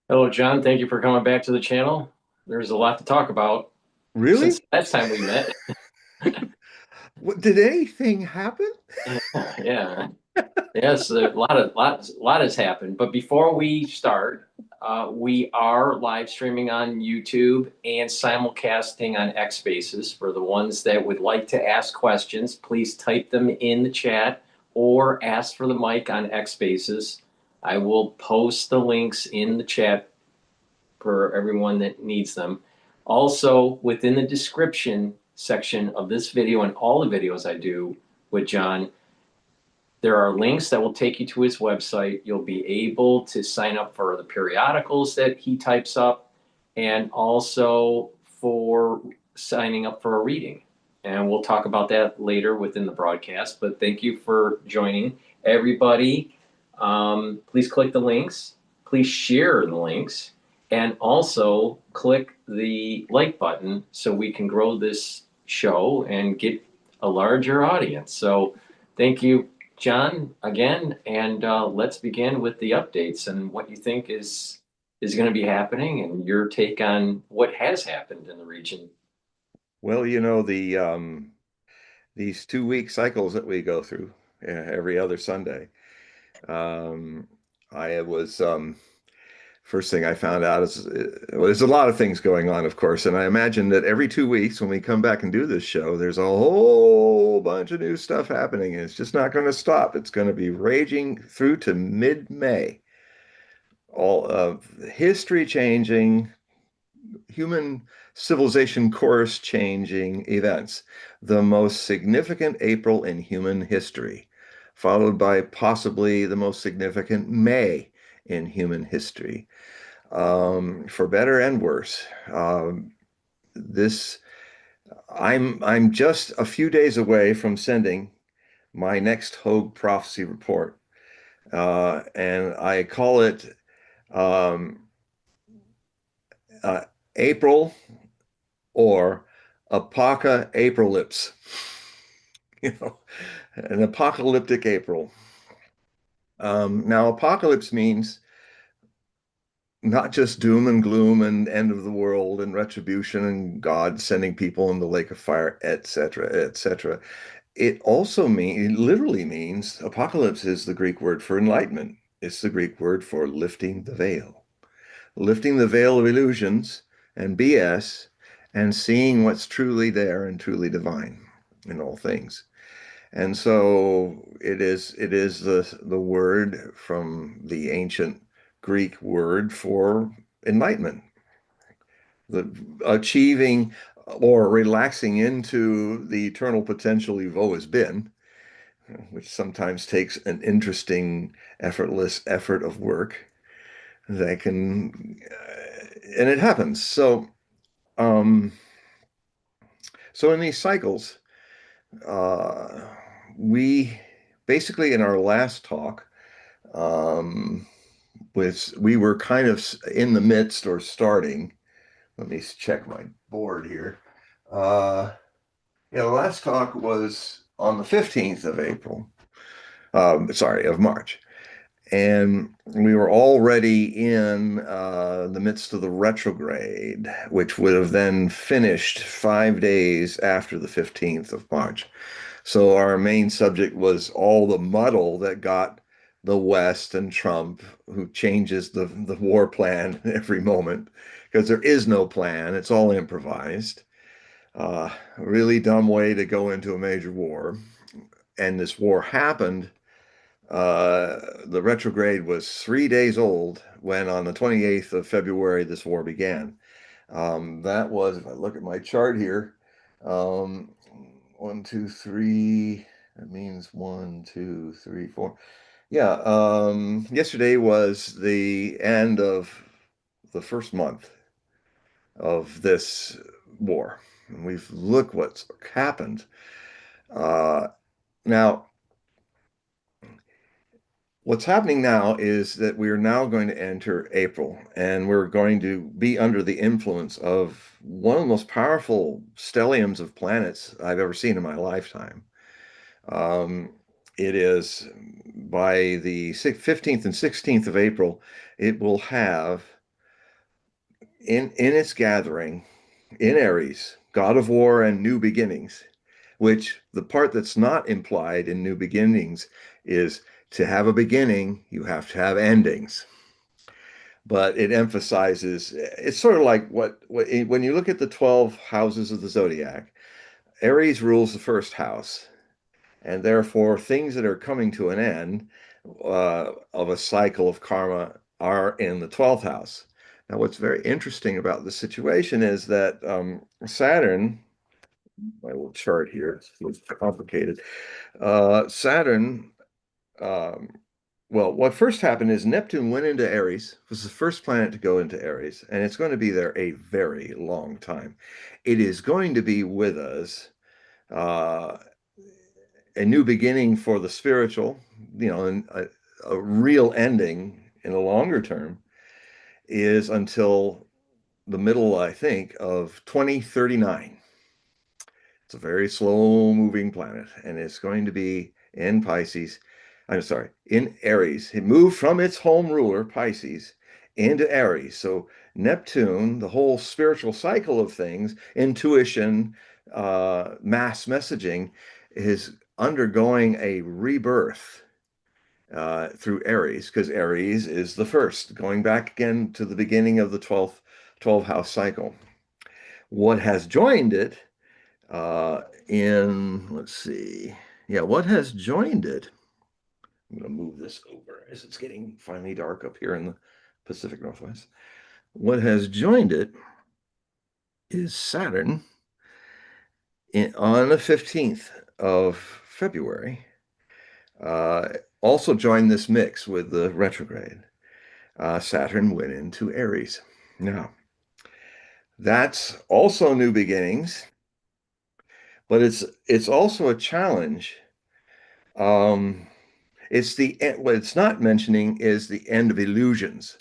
Hello, John. Thank you for coming back to the channel. There's a lot to talk about since Really? the last time we met. What, did anything happen? Yeah. Yes, a lot has happened. But before we start, we are live streaming on YouTube and simulcasting on X Spaces. For the ones that would like to ask questions, please type them in the chat or ask for the mic on X Spaces. I will post the links in the chat for everyone that needs them. Also, within the description section of this video and all the videos I do with John, there are links that will take you to his website. You'll be able to sign up for the periodicals that he types up and also for signing up for a reading. And we'll talk about that later within the broadcast. But thank you for joining. Everybody, please click the links. Please share the links. And also click the like button so we can grow this show and get a larger audience. So thank you, John, again, and let's begin with the updates and what you think is going to be happening and your take on what has happened in the region. Well, these 2 week cycles that we go through every other Sunday. Um, I was First thing I found out is well, there's a lot of things going on, of course, and I imagine that every 2 weeks when we come back and do this show, there's a whole bunch of new stuff happening, and it's just not going to stop. It's going to be raging through to mid-May. All of history changing, human civilization course changing events, the most significant April in human history, followed by possibly the most significant May in human history, for better and worse. This I'm just a few days away from sending my next Hogue prophecy report, and I call it um, uh, April or Apoca Apocalypse, you know, an apocalyptic April. Now, apocalypse means not just doom and gloom and end of the world and retribution and God sending people in the lake of fire, etc., etc. It literally means apocalypse is the Greek word for enlightenment. It's the Greek word for lifting the veil of illusions and BS and seeing what's truly there and truly divine in all things. And so it is the word from the ancient Greek word for enlightenment, the achieving or relaxing into the eternal potential you've always been, which sometimes takes an interesting, effortless effort of work that can, and it happens. Um, so in these cycles, uh, we basically in our last talk, um, we were kind of in the midst or starting. Let me check my board here. Uh, yeah, the last talk was on the 15th of April. Sorry, of March. And we were already in the midst of the retrograde, which would have then finished 5 days after the 15th of March. So our main subject was all the muddle that got the West and Trump, who changes the war plan every moment because there is no plan. It's all improvised. A really dumb way to go into a major war. And this war happened. The retrograde was 3 days old when on the 28th of February this war began. That was, if I look at my chart here, um, 1, 2, 3. That means 1, 2, 3, 4. Yeah, yesterday was the end of the first month of this war. And we've looked what's happened. Uh, Now, what's happening now is that we are now going to enter April, and we're going to be under the influence of one of the most powerful stelliums of planets I've ever seen in my lifetime. Um, it is by the 15th and 16th of April, it will have in its gathering in Aries, God of War and New Beginnings, which the part that's not implied in New Beginnings is to have a beginning, you have to have endings. But it emphasizes it's sort of like what when you look at the 12 houses of the zodiac, Aries rules the first house, and therefore things that are coming to an end of a cycle of karma are in the 12th house. Now, what's very interesting about the situation is that Saturn, my little chart here, it's complicated. Saturn, um, well, what first happened is Neptune went into Aries, was the first planet to go into Aries, and it's going to be there a very long time. It is going to be with us, uh, a new beginning for the spiritual, and a real ending in the longer term is until the middle, I think, of 2039. It's a very slow moving planet, and it's going to be in Pisces. I'm sorry, in Aries. It moved from its home ruler, Pisces, into Aries. So Neptune, the whole spiritual cycle of things, intuition, mass messaging, is undergoing a rebirth through Aries, because Aries is the first, going back again to the beginning of the 12 house cycle. What has joined it let's see, yeah, what has joined it? I'm going to move this over as it's getting finally dark up here in the Pacific Northwest. What has joined it is Saturn on the 15th of February. Also joined this mix with the retrograde. Saturn went into Aries. Now, that's also new beginnings, but it's also a challenge. Um, what it's not mentioning is the end of illusions.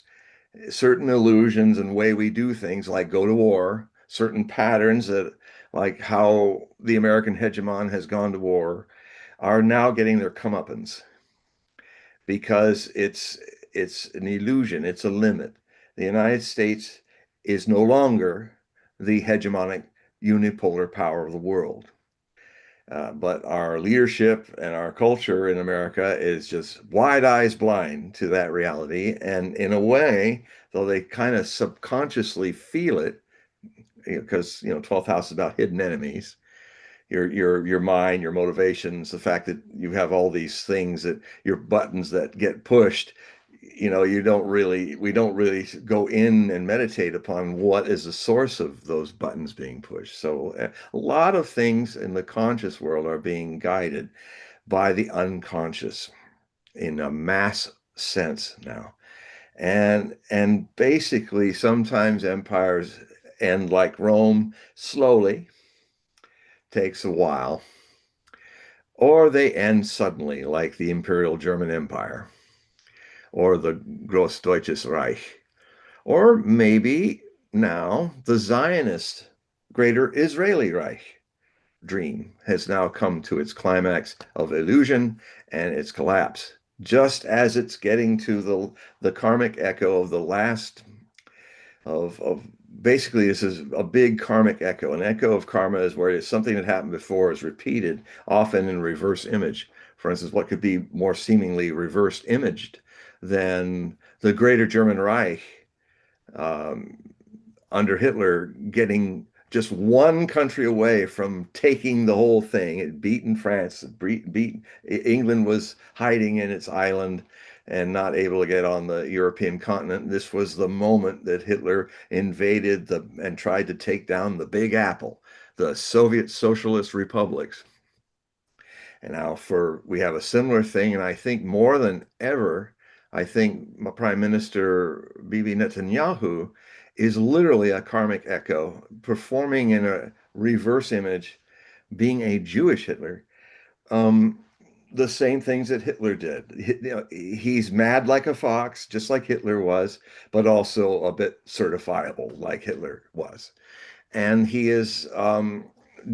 Certain illusions and way we do things, like go to war, certain patterns that, like how the American hegemon has gone to war, are now getting their comeuppance because it's an illusion, it's a limit. The United States is no longer the hegemonic unipolar power of the world. But our leadership and our culture in America is just wide eyes blind to that reality. And in a way, though they kind of subconsciously feel it, because 12th house is about hidden enemies, your mind, your motivations, the fact that you have all these things, that your buttons that get pushed, we don't really go in and meditate upon what is the source of those buttons being pushed. So a lot of things in the conscious world are being guided by the unconscious in a mass sense now. And basically sometimes empires end like Rome, slowly, takes a while, or they end suddenly like the Imperial German Empire or the Großdeutsches Reich. Or maybe now the Zionist Greater Israeli Reich dream has now come to its climax of illusion and its collapse, just as it's getting to the karmic echo of the last of basically, this is a big karmic echo. An echo of karma is where it's something that happened before is repeated, often in reverse image. For instance, what could be more seemingly reverse imaged than the Greater German Reich um, under Hitler getting just one country away from taking the whole thing. It beaten France, England was hiding in its island and not able to get on the European continent. This was the moment that Hitler invaded and tried to take down the Big Apple, the Soviet Socialist republics. And now we have a similar thing, and I think more than ever, I think Prime Minister Bibi Netanyahu is literally a karmic echo, performing in a reverse image, being a Jewish Hitler. Um, the same things that Hitler did. He's mad like a fox, just like Hitler was, but also a bit certifiable like Hitler was. And he has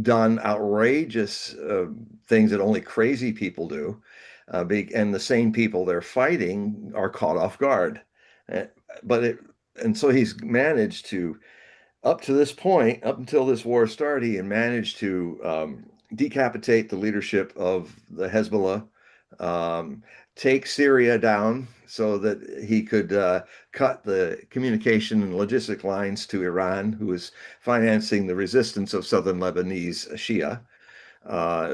done outrageous things that only crazy people do. And the same people they're fighting are caught off guard. Uh, but and so he's managed to, up to this point, up until this war started, he had managed to decapitate the leadership of the Hezbollah, um, take Syria down so that he could cut the communication and logistic lines to Iran, who was financing the resistance of southern Lebanese Shia,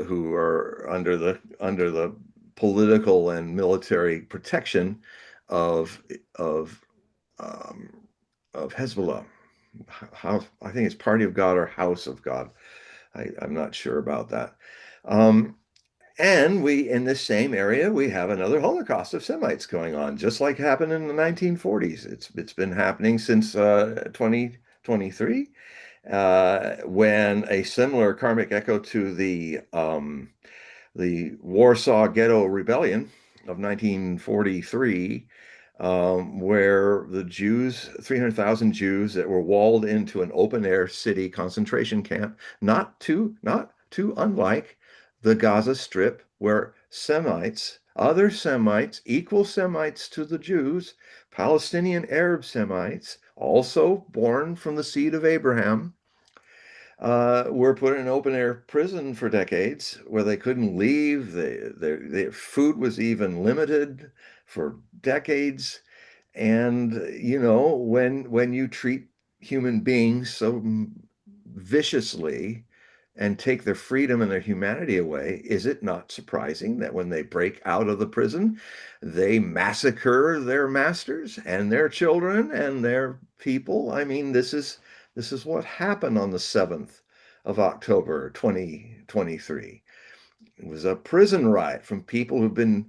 who are under the political and military protection of of um, of Hezbollah. How, I think it's Party of God or House of God. I'm not sure about that. Um, and we, in this same area, we have another Holocaust of Semites going on, just like happened in the 1940s. It's been happening since 2023, when a similar karmic echo to the Warsaw Ghetto Rebellion of 1943, where the Jews, 300,000 Jews that were walled into an open air city concentration camp, not too unlike the Gaza Strip, where Semites, other Semites, equal Semites to the Jews, Palestinian Arab Semites, also born from the seed of Abraham, were put in an open air prison for decades where they couldn't leave. Their food was even limited for decades. And you know, when you treat human beings so viciously and take their freedom and their humanity away, is it not surprising that when they break out of the prison, they massacre their masters and their children and their people? I mean, this is what happened on the 7th of October 2023. It was a prison riot from people who've been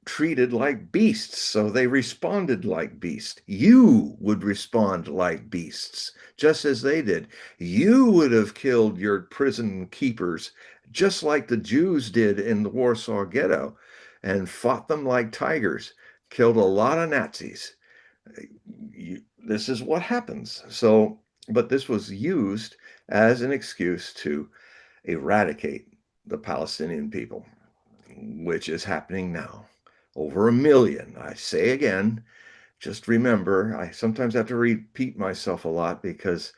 treated like beasts, so they responded like beasts. You would respond like beasts, just as they did. You would have killed your prison keepers, just like the Jews did in the Warsaw Ghetto, and fought them like tigers, killed a lot of Nazis. This is what happens. So, but this was used as an excuse to eradicate the Palestinian people, which is happening now. Over a million. I say again, just remember, I sometimes have to repeat myself a lot because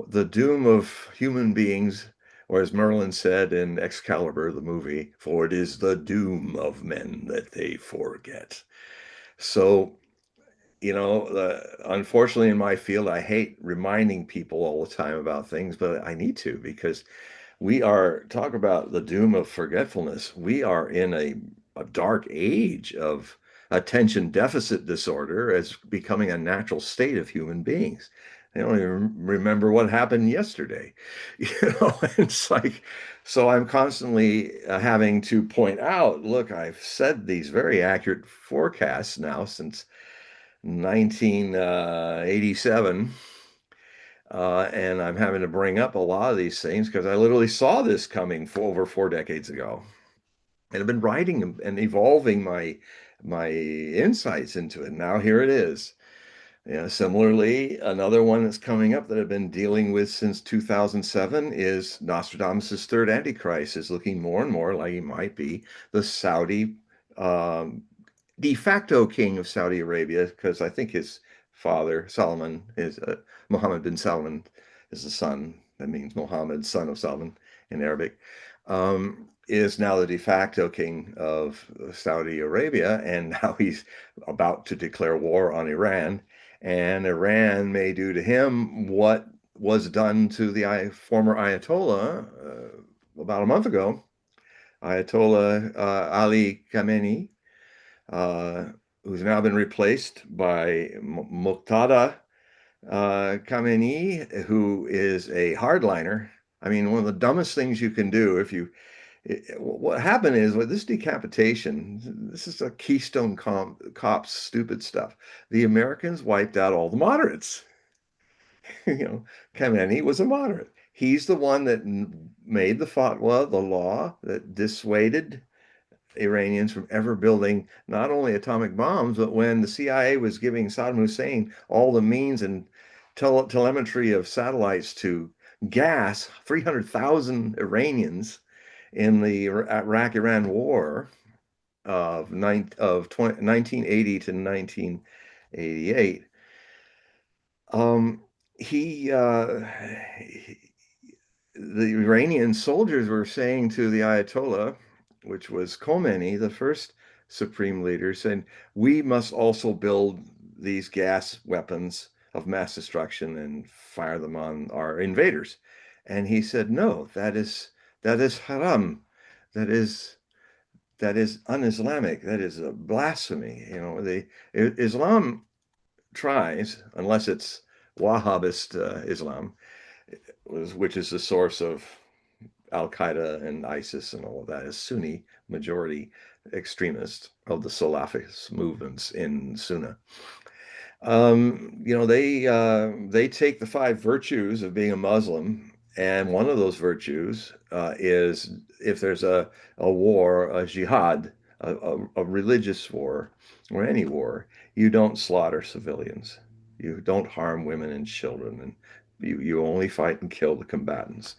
the doom of human beings, or as Merlin said in Excalibur, the movie, for it is the doom of men that they forget. So, you know, unfortunately in my field, I hate reminding people all the time about things, but I need to because we are, talk about the doom of forgetfulness. We are in a dark age of attention deficit disorder as becoming a natural state of human beings. They don't even remember what happened yesterday. You know, it's like, so I'm constantly having to point out, look, I've said these very accurate forecasts now since 1987. And I'm having to bring up a lot of these things because I literally saw this coming for over 4 decades ago, and I've been writing and evolving my insights into it. Now here it is. Yeah, similarly, another one that's coming up that I've been dealing with since 2007 is Nostradamus' third Antichrist is looking more and more like he might be the Saudi um, de facto king of Saudi Arabia, because I think his father, Solomon, is Mohammed bin Salman, is the son. That means Mohammed, son of Salman in Arabic, is now the de facto king of Saudi Arabia, and now he's about to declare war on Iran, and Iran may do to him what was done to the former Ayatollah about a month ago, Ayatollah Ali Khamenei, uh, who's now been replaced by Muqtada Khamenei, who is a hardliner. I mean, one of the dumbest things you can do if you, what happened is with this decapitation, this is a Keystone Cops stupid stuff. The Americans wiped out all the moderates. You know, Khamenei was a moderate. He's the one that made the fatwa, the law that dissuaded Iranians from ever building not only atomic bombs, but when the CIA was giving Saddam Hussein all the means and telemetry of satellites to gas 300,000 Iranians in the Iraq-Iran war of 1980 to 1988. Um, he, the Iranian soldiers were saying to the Ayatollah, which was Khomeini, the first supreme leader, saying, we must also build these gas weapons of mass destruction and fire them on our invaders. And he said, no, that is haram. That is that is un-Islamic. That is a blasphemy. The Islam tries, unless it's Wahhabist Islam, which is the source of Al Qaeda and ISIS and all of that, is Sunni majority extremists of the Salafist movements in Sunnah. They take the five virtues of being a Muslim, and one of those virtues is if there's a war, a jihad, a religious war, or any war, you don't slaughter civilians. You don't harm women and children, and you only fight and kill the combatants.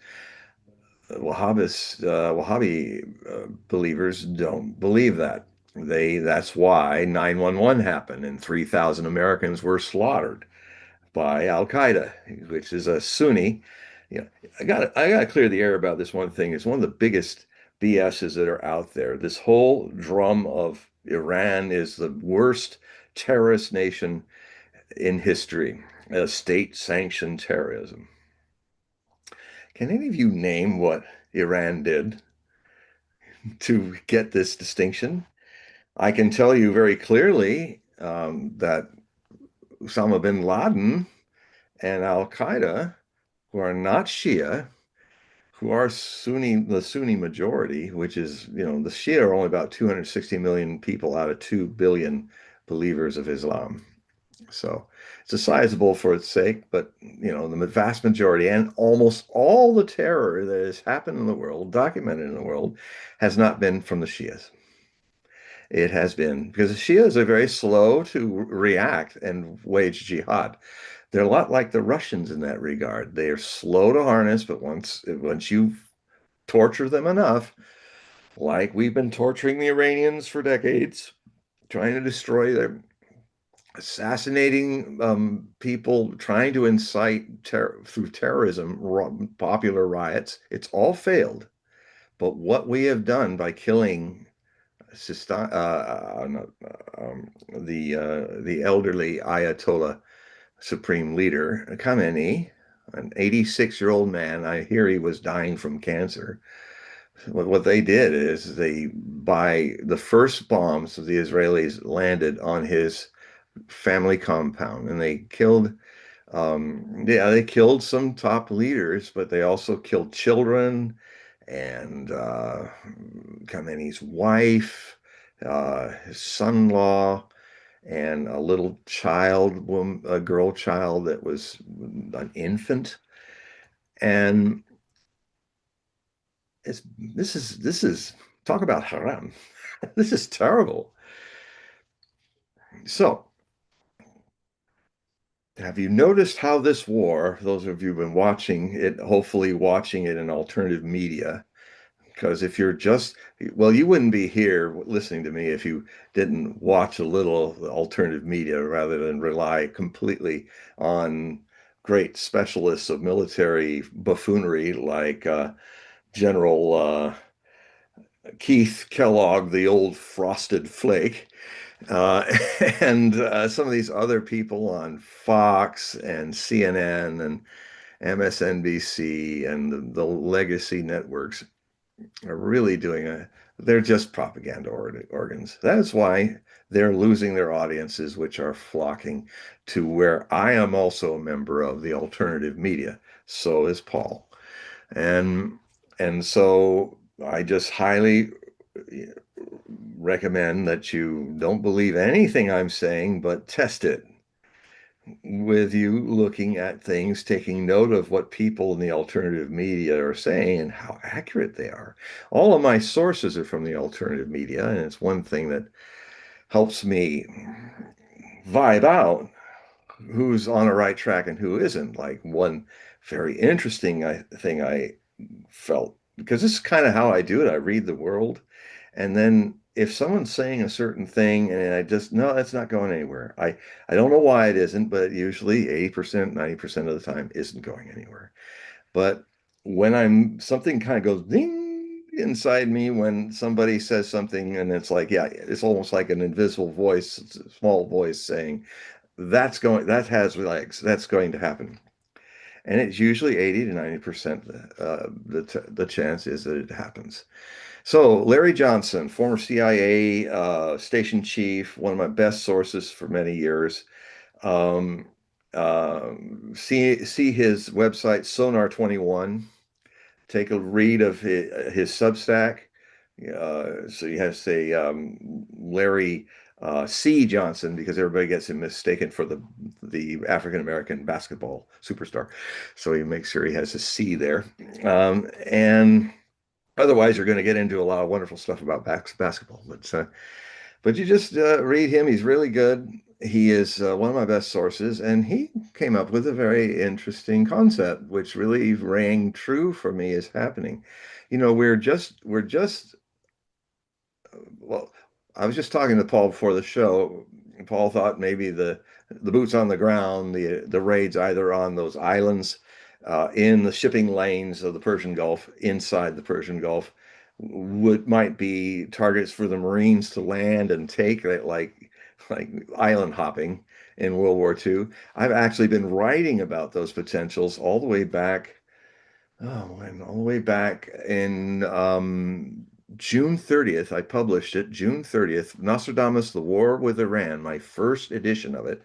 Wahhabi believers don't believe that. That's why 9/11 happened and 3,000 Americans were slaughtered by Al Qaeda, which is a Sunni. You know, I got to clear the air about this one thing. It's one of the biggest BSs that are out there. This whole drum of Iran is the worst terrorist nation in history, a state-sanctioned terrorism. Can any of you name what Iran did to get this distinction? I can tell you very clearly that Osama bin Laden and Al Qaeda, who are not Shia, who are Sunni, the Sunni majority, which is, the Shia are only about 260 million people out of 2 billion believers of Islam. So it's a sizable for its sake, but the vast majority and almost all the terror that has happened in the world, documented in the world, has not been from the Shias. It has been because the Shias are very slow to react and wage jihad. They're a lot like the Russians in that regard. They are slow to harness, but once you torture them enough, like we've been torturing the Iranians for decades, trying to destroy them, assassinating people, trying to incite through terrorism, popular riots. It's all failed. But what we have done by killing the elderly Ayatollah supreme leader Khamenei, an 86-year-old man, I hear he was dying from cancer. What they did is by the first bombs of the Israelis landed on his family compound, and they killed some top leaders, but they also killed children and Khamenei's wife, his son-in-law, and a little child, a girl child that was an infant. And this is talk about haram. This is terrible. So, have you noticed how this war, those of you who've been watching it, hopefully watching it in alternative media, because if you're just, well, you wouldn't be here listening to me if you didn't watch a little alternative media rather than rely completely on great specialists of military buffoonery like General Keith Kellogg, the old frosted flake, uh, and some of these other people on Fox and CNN and MSNBC and the legacy networks are really they're just propaganda organs. That is why they're losing their audiences, which are flocking to where I am also a member of the alternative media. So is Paul. And so I just highly recommend that you don't believe anything I'm saying, but test it with you looking at things, taking note of what people in the alternative media are saying and how accurate they are. All of my sources are from the alternative media, and it's one thing that helps me vibe out who's on the right track and who isn't. Like one very interesting thing I felt, because this is kind of how I do it. I read the world, and then if someone's saying a certain thing and I just, no, that's not going anywhere. I don't know why it isn't, but usually 80%, 90% of the time isn't going anywhere. But when something kind of goes ding inside me when somebody says something and it's like, yeah, it's almost like an invisible voice, small voice saying, that has legs, that's going to happen. And it's usually 80 to 90% the chance is that it happens. So Larry Johnson, former CIA station chief, one of my best sources for many years. Um, see his website Sonar 21. Take a read of his Substack. So you have to say Larry C. Johnson because everybody gets him mistaken for the African American basketball superstar. So he makes sure he has a C there. And otherwise, you're going to get into a lot of wonderful stuff about basketball. But you just read him. He's really good. He is one of my best sources, and he came up with a very interesting concept, which really rang true for me as happening. We're just well, I was just talking to Paul before the show. Paul thought maybe the boots on the ground, the raids either on those islands in the shipping lanes of the Persian Gulf, inside the Persian Gulf, might be targets for the Marines to land and take, like island hopping in World War II. I've actually been writing about those potentials all the way back. Oh, man, all the way back in June 30th. I published it June 30th. Nostradamus, The War with Iran, my first edition of it,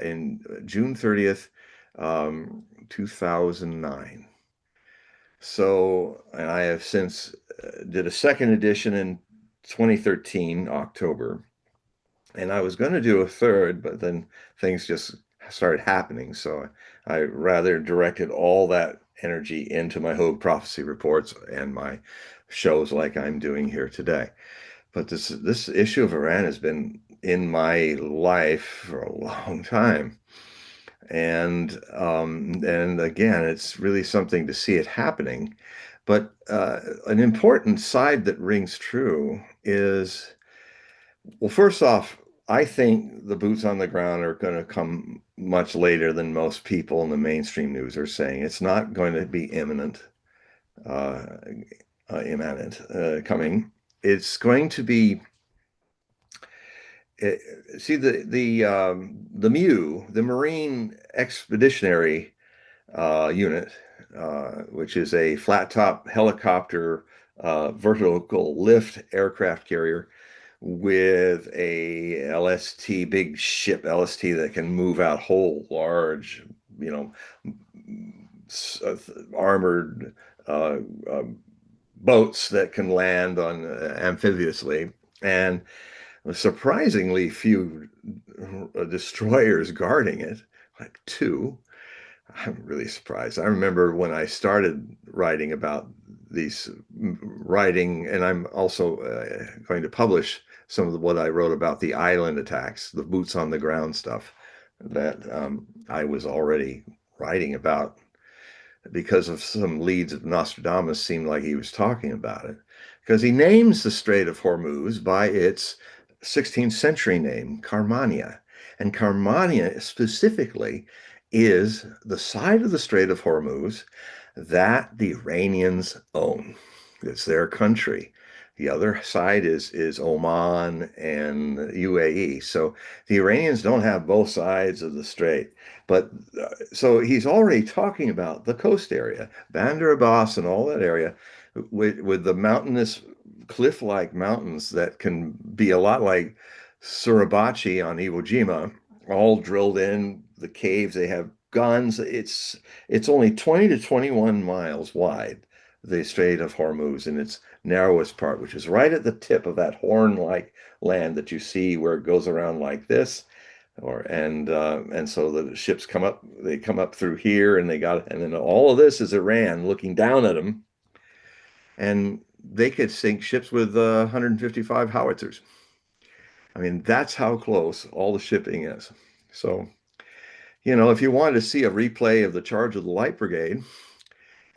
in June 30th, 2009. So, and I have since did a second edition in 2013, October, and I was going to do a third, but then things just started happening. So I rather directed all that energy into my Hogue prophecy reports and my shows like I'm doing here today. But this issue of Iran has been in my life for a long time. And again, it's really something to see it happening. But an important side that rings true is, well, first off, I think the boots on the ground are going to come much later than most people in the mainstream news are saying. It's not going to be uh, imminent coming. It's going to be uh, see the MEU, the Marine Expeditionary Unit, which is a flat top helicopter vertical lift aircraft carrier with a LST, big ship LST that can move out whole large, you know, armored uh, uh, boats that can land on amphibiously. And surprisingly few destroyers guarding it, like two. I'm really surprised. I remember when I started writing about these writing, and I'm also going to publish some of what I wrote about the island attacks, the boots on the ground stuff that I was already writing about because of some leads of Nostradamus seemed like he was talking about it. Because he names the Strait of Hormuz by its 16th century name, Carmania. And Carmania specifically is the side of the Strait of Hormuz that the Iranians own. It's their country. The other side is Oman and UAE. So the Iranians don't have both sides of the strait. But so he's already talking about the coast area, Bandar Abbas and all that area, with the mountainous, cliff-like mountains that can be a lot like Suribachi on Iwo Jima, all drilled in the caves. They have guns. It's only 20 to 21 miles wide, the Strait of Hormuz, in its narrowest part, which is right at the tip of that horn-like land that you see where it goes around like this and so the ships come up through here and then all of this is Iran looking down at them, and they could sink ships with 155 howitzers. I mean, that's how close all the shipping is. So, if you wanted to see a replay of the Charge of the Light Brigade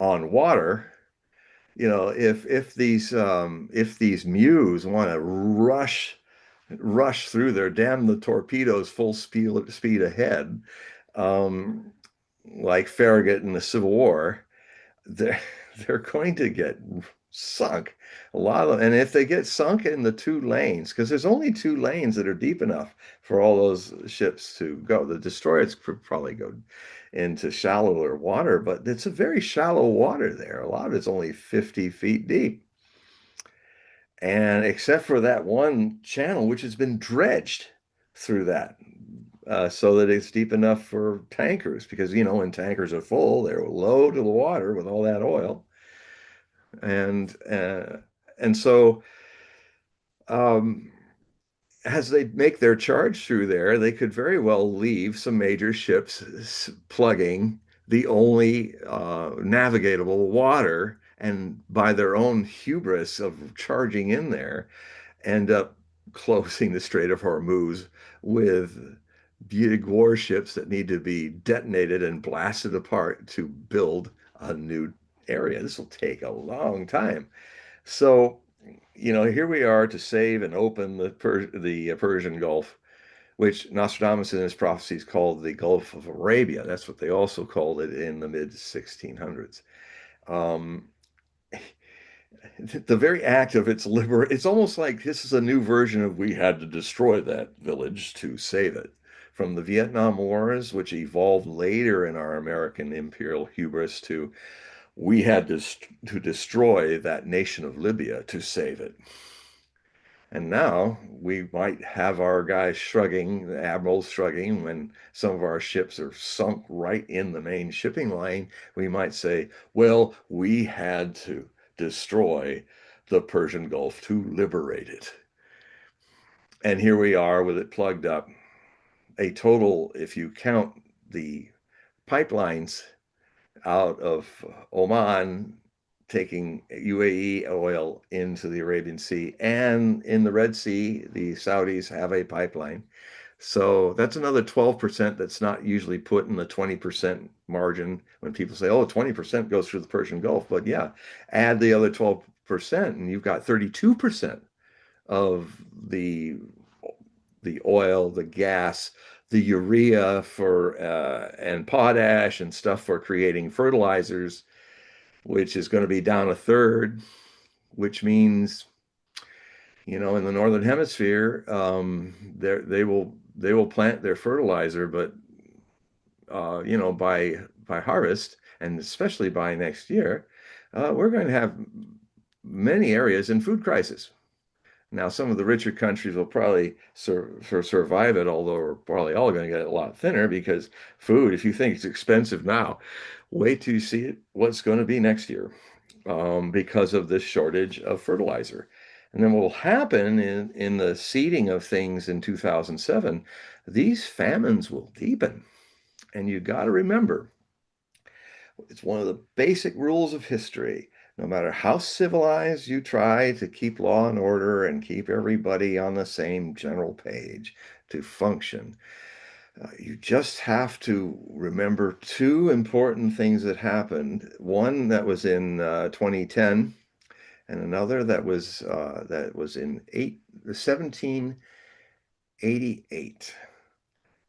on water, if these mews want to rush through there, damn the torpedoes full speed ahead, um, like Farragut in the Civil War, they're they're going to get sunk. And if they get sunk in the two lanes, because there's only two lanes that are deep enough for all those ships to go. The destroyers could probably go into shallower water, but it's a very shallow water there. A lot of it's only 50 feet deep. And except for that one channel, which has been dredged through that, so that it's deep enough for tankers, because, when tankers are full, they're low to the water with all that oil. And so um, as they make their charge through there, they could very well leave some major ships plugging the only navigatable water, and by their own hubris of charging in there, end up closing the Strait of Hormuz with big warships that need to be detonated and blasted apart to build a new area. This will take a long time. So, here we are to save and open the Persian Gulf, which Nostradamus in his prophecies called the Gulf of Arabia. That's what they also called it in the mid 1600s. Um, the very act of it's almost like this is a new version of we had to destroy that village to save it. From the Vietnam Wars, which evolved later in our American imperial hubris, to we had to destroy that nation of Libya to save it. And now we might have our guys shrugging, the admirals shrugging, when some of our ships are sunk right in the main shipping line. We might say, well, we had to destroy the Persian Gulf to liberate it. And here we are with it plugged up. A total, if you count the pipelines out of Oman taking UAE oil into the Arabian Sea, and in the Red Sea, the Saudis have a pipeline. So that's another 12% that's not usually put in the 20% margin when people say, oh, 20% goes through the Persian Gulf. But yeah, add the other 12%, and you've got 32% of the oil, the gas, the urea for and potash and stuff for creating fertilizers, which is going to be down a third, which means, in the northern hemisphere, they will plant their fertilizer, but by harvest, and especially by next year, we're going to have many areas in food crisis. Now, some of the richer countries will probably survive it, although we're probably all going to get a lot thinner, because food, if you think it's expensive now, wait till you see what's going to be next year, because of this shortage of fertilizer. And then what will happen in the seeding of things in 2007, these famines will deepen. And you got to remember, it's one of the basic rules of history. No matter how civilized you try to keep law and order and keep everybody on the same general page to function, you just have to remember two important things that happened. One that was in 2010, and another that was in 1788.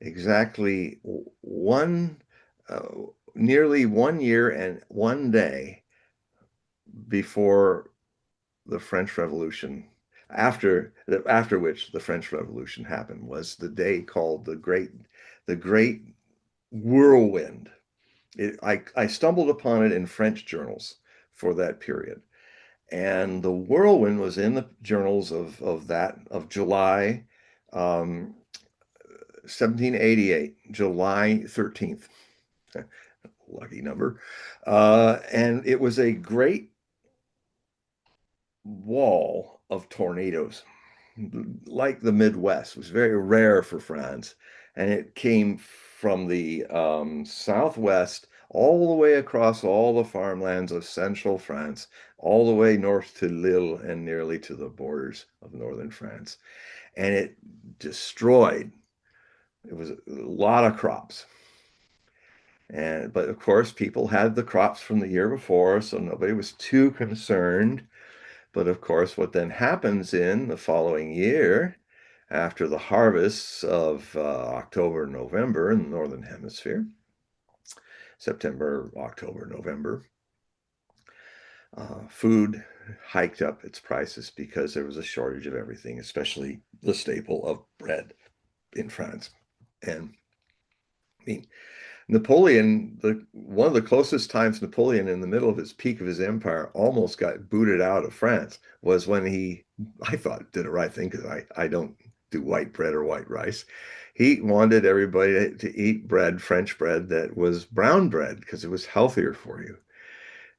Exactly one, uh, nearly 1 year and 1 day before the French Revolution, after which the French Revolution happened, was the day called the Great Whirlwind. I stumbled upon it in French journals for that period, and the whirlwind was in the journals of July, 1788, July 13th. Lucky number. And it was a great wall of tornadoes, like the Midwest. It was very rare for France. And it came from the southwest all the way across all the farmlands of central France, all the way north to Lille and nearly to the borders of northern France. And it destroyed, it was a lot of crops. But of course, people had the crops from the year before, so nobody was too concerned. But of course, what then happens in the following year, after the harvests of October, November in the Northern Hemisphere, September, October, November, food hiked up its prices because there was a shortage of everything, especially the staple of bread in France. And I mean, Napoleon, one of the closest times Napoleon, in the middle of his peak of his empire, almost got booted out of France was when he, I thought, did the right thing because I don't do white bread or white rice. He wanted everybody to eat bread, French bread, that was brown bread because it was healthier for you.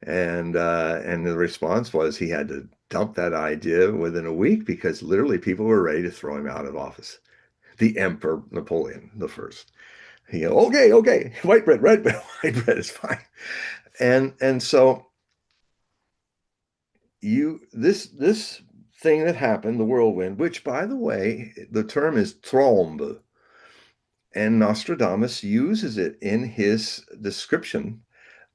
And the response was he had to dump that idea within a week because literally people were ready to throw him out of office. The Emperor Napoleon the First. He go, okay, white bread, red bread, white bread is fine. And so this thing that happened, the whirlwind, which by the way, the term is trombe, and Nostradamus uses it in his description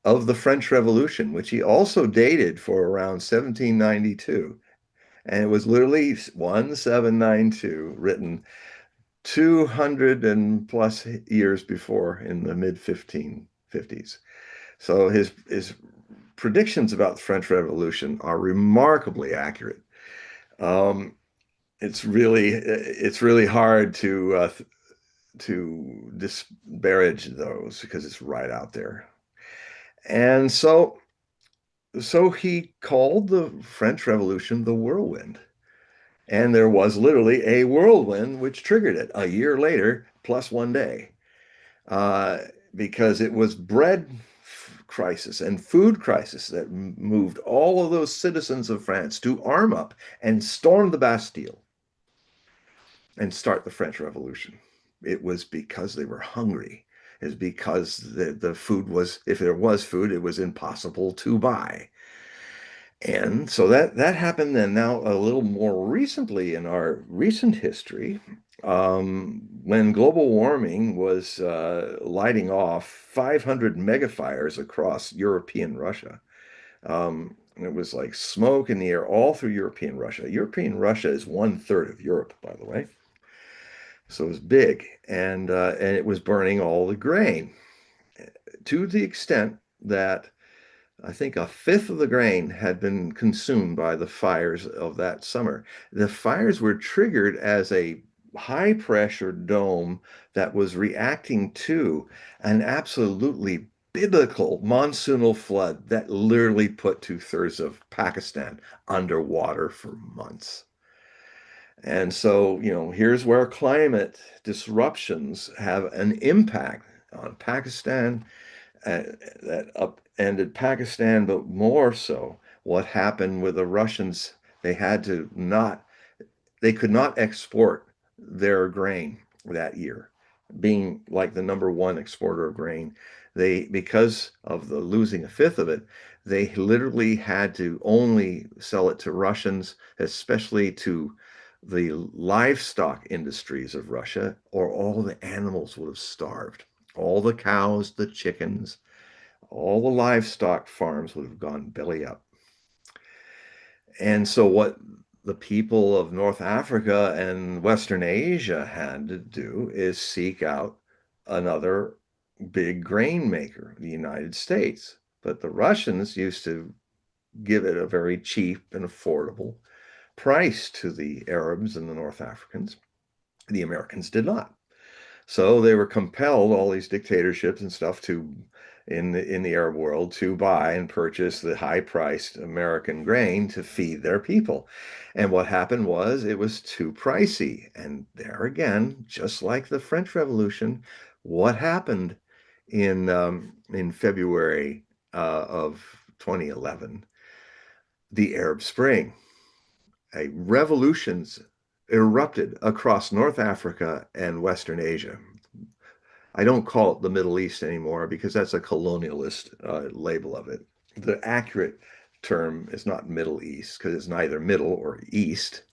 of the French Revolution, which he also dated for around 1792. And it was literally 1792, written 200 and plus years before in the mid 1550s. So his predictions about the French Revolution are remarkably accurate. Um, it's really hard to disparage those because it's right out there. And so he called the French Revolution the whirlwind. And there was literally a whirlwind which triggered it a year later, plus 1 day, uh, because it was bread crisis and food crisis that moved all of those citizens of France to arm up and storm the Bastille and start the French Revolution. It was because they were hungry. It's because the food was, if there was food, it was impossible to buy. And so that happened then. Now, a little more recently in our recent history, when global warming was lighting off 500 megafires across European Russia. It was like smoke in the air all through European Russia. European Russia is 1/3 of Europe, by the way. So it was big, and it was burning all the grain to the extent that I think a fifth of the grain had been consumed by the fires of that summer. The fires were triggered as a high pressure dome that was reacting to an absolutely biblical monsoonal flood that literally put 2/3 of Pakistan underwater for months. And so, here's where climate disruptions have an impact on Pakistan, that upended Pakistan, but more so what happened with the Russians. They had to not, they could not export their grain that year, being like the number one exporter of grain. Because of the losing a fifth of it, they literally had to only sell it to Russians, especially to the livestock industries of Russia, or all the animals would have starved. All the cows, the chickens, all the livestock farms would have gone belly up. And so, what the people of North Africa and Western Asia had to do is seek out another big grain maker, the United States. But the Russians used to give it a very cheap and affordable price to the Arabs and the North Africans. The Americans did not. So they were compelled, all these dictatorships and stuff, to in the Arab world, to buy and purchase the high-priced American grain to feed their people. And what happened was it was too pricey. And there again, just like the French Revolution, what happened in February of 2011? The Arab Spring. A revolutions erupted across North Africa and Western Asia. I don't call it the Middle East anymore because that's a colonialist label of it. The accurate term is not Middle East because it's neither middle or east.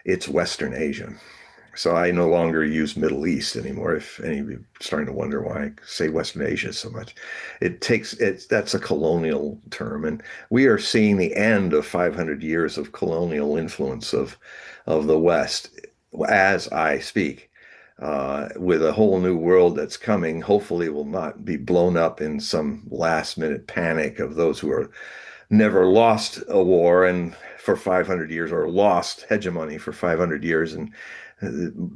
It's Western Asia. So I no longer use Middle East anymore. If any of you are starting to wonder why I say Western Asia so much, that's a colonial term, and we are seeing the end of 500 years of colonial influence of the West as I speak. With a whole new world that's coming, hopefully will not be blown up in some last minute panic of those who are never lost a war and for 500 years or lost hegemony for 500 years, and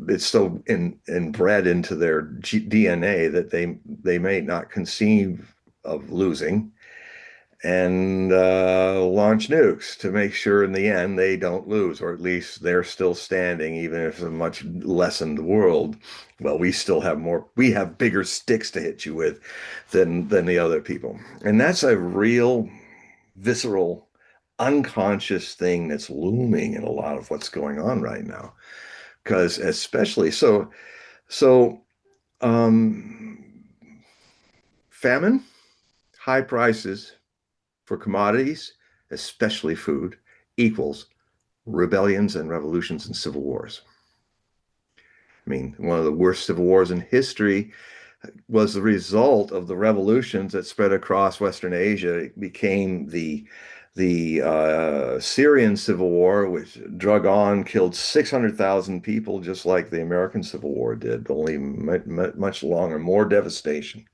it's so inbred into their DNA that they may not conceive of losing, and launch nukes to make sure in the end they don't lose, or at least they're still standing, even if it's a much lessened world. Well, we have bigger sticks to hit you with than the other people, and that's a real visceral, unconscious thing that's looming in a lot of what's going on right now. Because especially so um, famine, high prices for commodities, especially food, equals rebellions and revolutions and civil wars. I mean, one of the worst civil wars in history was the result of the revolutions that spread across Western Asia. It became the Syrian Civil War, which drug on, killed 600,000 people, just like the American Civil War did, only much longer, more devastation.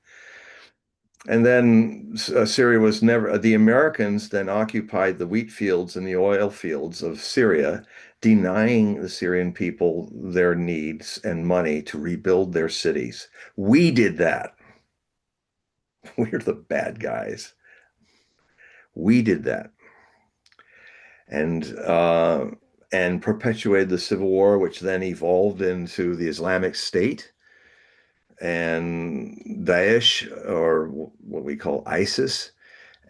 And then Syria was never, the Americans then occupied the wheat fields and the oil fields of Syria, denying the Syrian people their needs and money to rebuild their cities. We did that. We're the bad guys. We did that. And perpetuated the civil war, which then evolved into the Islamic State and Daesh, or what we call ISIS,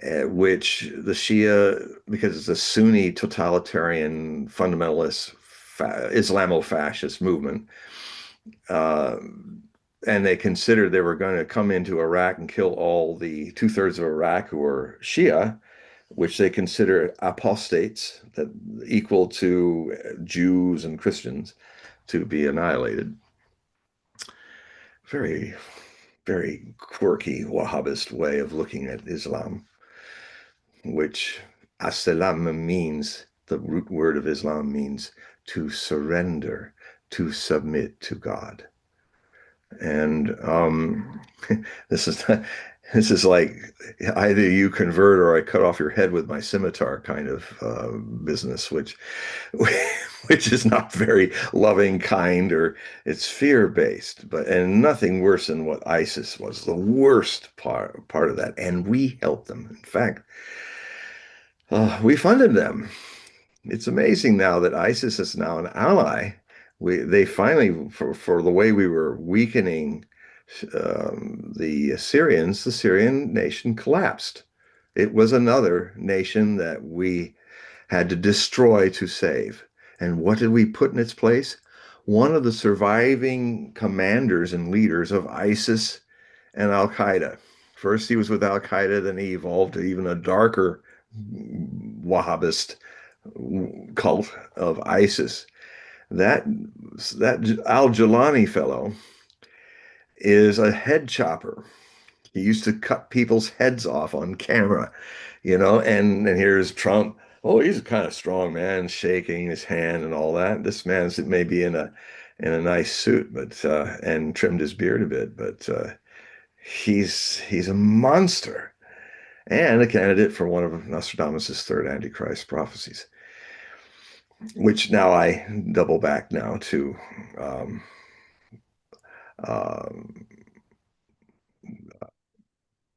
which the Shia, because it's a Sunni totalitarian fundamentalist Islamo-fascist movement, uh, and they considered they were going to come into Iraq and kill all the two-thirds of Iraq who were Shia, which they consider apostates, that equal to Jews and Christians, to be annihilated. Very, very quirky Wahhabist way of looking at Islam, which Assalam means, the root word of Islam means to surrender, to submit to God. And this is this is like either you convert or I cut off your head with my scimitar kind of business, which is not very loving, kind, or it's fear-based, and nothing worse than what ISIS was, the worst part of that. And we helped them. In fact, we funded them. It's amazing now that ISIS is now an ally. They finally, for the way we were weakening the Syrians, the Syrian nation collapsed. It was another nation that we had to destroy to save. And what did we put in its place? One of the surviving commanders and leaders of ISIS and Al Qaeda. First, he was with Al Qaeda, then he evolved to even a darker Wahhabist cult of ISIS. That Al Jilani fellow is a head chopper. He used to cut people's heads off on camera, and here's Trump. Oh, he's a kind of strong man, shaking his hand and all that. This man's maybe in a nice suit, but and trimmed his beard a bit, but he's a monster and a candidate for one of Nostradamus's third Antichrist prophecies, which now I double back now to um,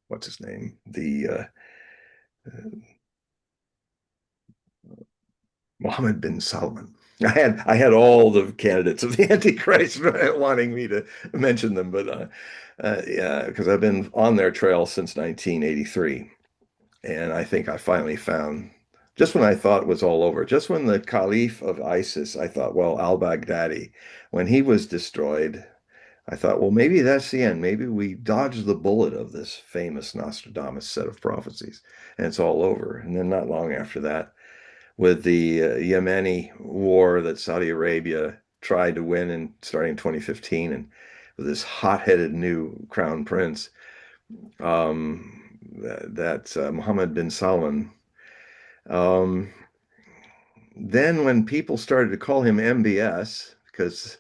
what's his name? The Mohammed bin Salman. I had all the candidates of the Antichrist wanting me to mention them, but yeah, because I've been on their trail since 1983, and I think I finally found, just when I thought it was all over, just when the Caliph of ISIS, I thought, well, al-Baghdadi, when he was destroyed, I thought, well, maybe that's the end. Maybe we dodged the bullet of this famous Nostradamus set of prophecies, and it's all over. And then not long after that, with the Yemeni war that Saudi Arabia tried to win in starting in 2015, and with this hot-headed new crown prince, Mohammed bin Salman. Um, then when people started to call him MBS, because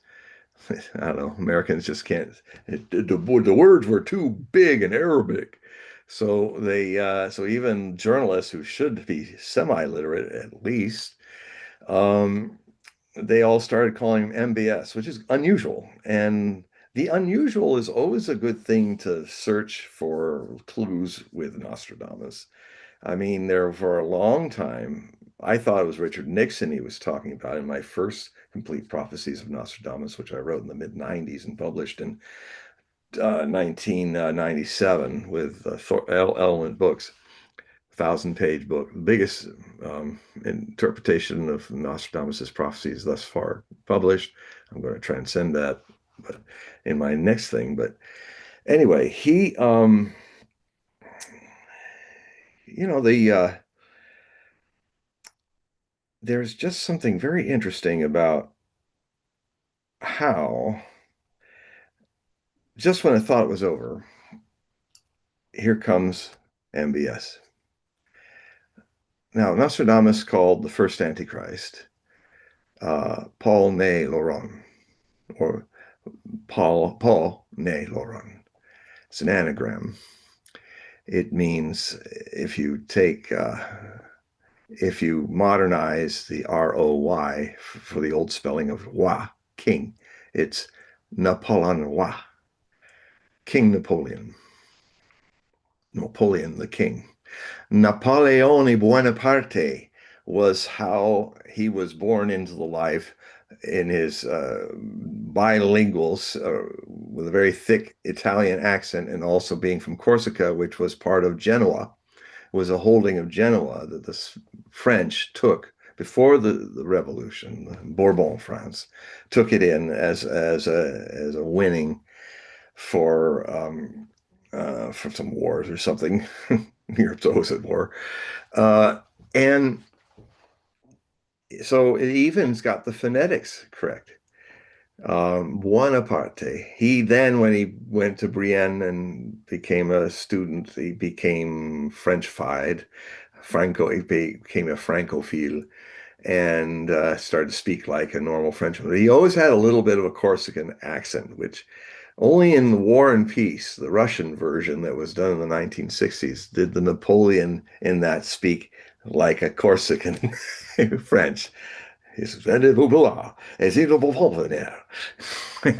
I don't know, Americans just can't, the words were too big and Arabic. So so even journalists who should be semi-literate at least, um, they all started calling him MBS, which is unusual. And the unusual is always a good thing to search for clues with Nostradamus. I mean, there for a long time, I thought it was Richard Nixon he was talking about in my first complete prophecies of Nostradamus, which I wrote in the mid 90s and published in 1997 with Element Books, 1,000-page book, the biggest interpretation of Nostradamus's prophecies thus far published. I'm going to transcend that, but in my next thing. But anyway, you know, there's just something very interesting about how, just when I thought it was over, here comes MBS. Now, Nostradamus called the first Antichrist Paul Ne Laurent, or Paul Ne Laurent. It's an anagram. It means if you modernize the ROY for the old spelling of Wa, king, it's Napoleon Wa, King Napoleon. Napoleon the king. Napoleone Buonaparte was how he was born into the life in his bilinguals with a very thick Italian accent, and also being from Corsica, which was part of Genoa, was a holding of Genoa that the French took before the revolution. Bourbon France took it in as a winning for some wars or something. Europe's always at war. And so it even's got the phonetics correct. Buonaparte. He then, when he went to Brienne and became a student, he became Frenchified. He became a Francophile and started to speak like a normal Frenchman. He always had a little bit of a Corsican accent, which only in the War and Peace, the Russian version that was done in the 1960s, did the Napoleon in that speak like a Corsican French. He says, like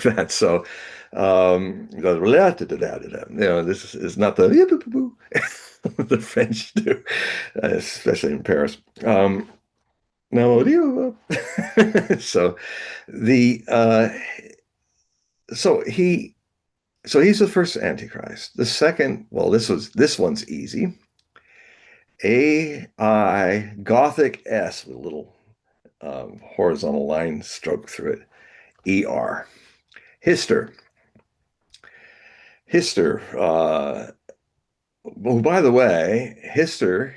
that. So, this is not the French do, especially in Paris. No, so the so he he's the first Antichrist. The second, well, this one's easy. AI Gothic S with a little horizontal line stroke through it. ER. Hister. Hister. Well, by the way, Hister,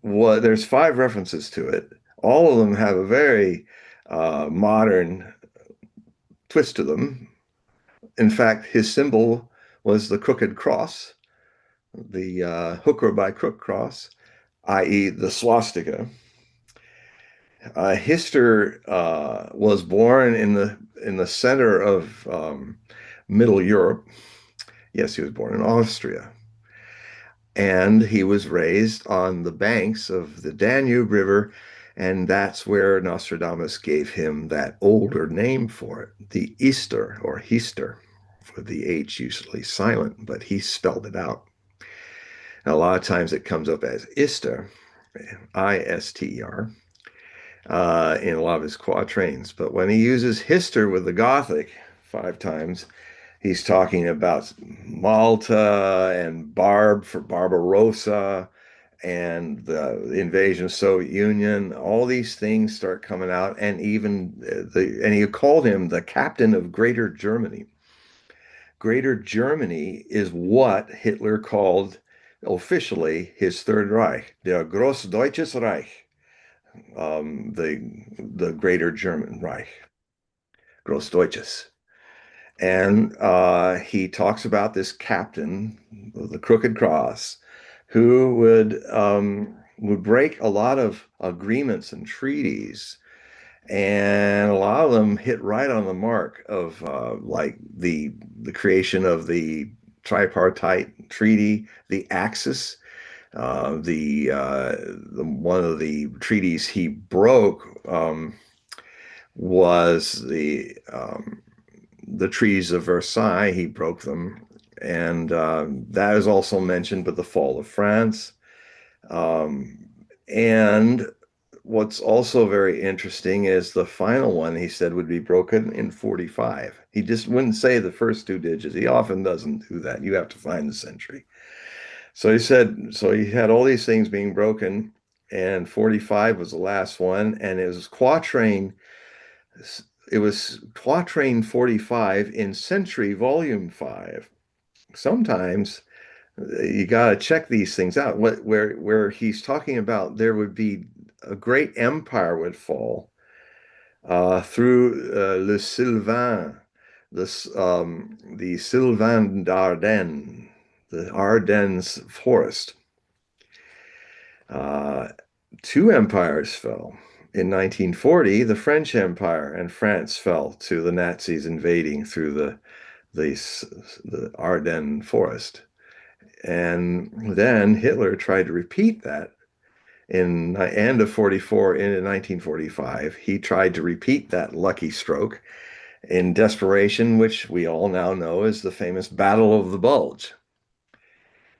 there's 5 references to it. All of them have a very modern twist to them. In fact, his symbol was the crooked cross, the hooker by crook cross, i.e., the swastika. Hister was born in the center of Middle Europe. Yes, he was born in Austria. And he was raised on the banks of the Danube River, and that's where Nostradamus gave him that older name for it, the Easter or Hister, with the H usually silent, but he spelled it out. Now, a lot of times it comes up as Ister, I-S-T-E-R, in a lot of his quatrains. But when he uses Hister with the Gothic 5 times, he's talking about Malta and Barb for Barbarossa and the invasion of Soviet Union. All these things start coming out, and even and he called him the captain of Greater Germany. Greater Germany is what Hitler called officially his Third Reich, der Großdeutsches Reich, the Greater German Reich. Großdeutsches. And he talks about this captain of the Crooked Cross who would break a lot of agreements and treaties, and a lot of them hit right on the mark of like the creation of the tripartite treaty, the Axis. The one of the treaties he broke was the treaties of Versailles. He broke them, and that is also mentioned. But the fall of France, um, and what's also very interesting is the final one he said would be broken in 45. He just wouldn't say the first two digits. He often doesn't do that. You have to find the century. So he said, so he had all these things being broken, and 45 was the last one, and it was Quatrain 45 in Century Volume 5. Sometimes you got to check these things out. Where he's talking about there would be a great empire would fall through Le Sylvain, the Sylvain d'Ardennes, the Ardennes forest. Uh, Two empires fell. In 1940, the French Empire and France fell to the Nazis invading through the Ardennes forest. And then Hitler tried to repeat that in the end of 44 into 1945. He tried to repeat that lucky stroke in desperation, which we all now know as the famous Battle of the Bulge,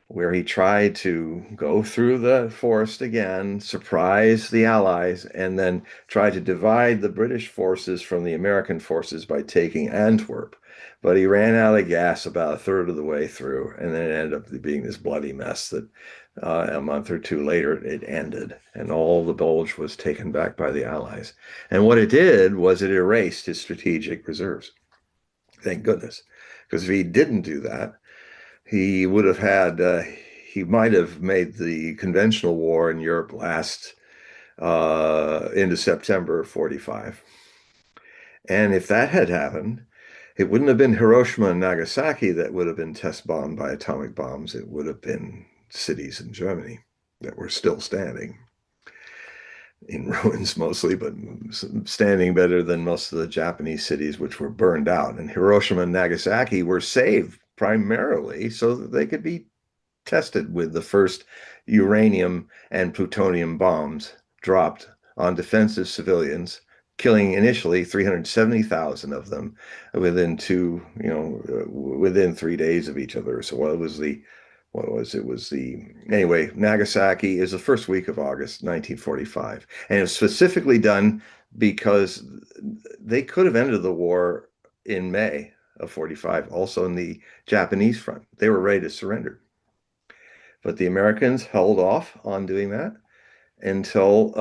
where he tried to go through the forest again, surprise the Allies, and then try to divide the British forces from the American forces by taking Antwerp. But he ran out of gas about a third of the way through, and then it ended up being this bloody mess that a month or two later it ended, and all the Bulge was taken back by the Allies. And what it did was it erased his strategic reserves. Thank goodness. Because if he didn't do that, he would have had, he might have made the conventional war in Europe last into September of 45. And if that had happened, it wouldn't have been Hiroshima and Nagasaki that would have been test bombed by atomic bombs. It would have been cities in Germany that were still standing in ruins mostly, but standing better than most of the Japanese cities, which were burned out. And Hiroshima and Nagasaki were saved primarily so that they could be tested with the first uranium and plutonium bombs dropped on defensive civilians, killing initially 370,000 of them within within 3 days of each other. So anyway, Nagasaki is the first week of August 1945. And it was specifically done because they could have ended the war in May of 45, also in the Japanese front. They were ready to surrender. But the Americans held off on doing that until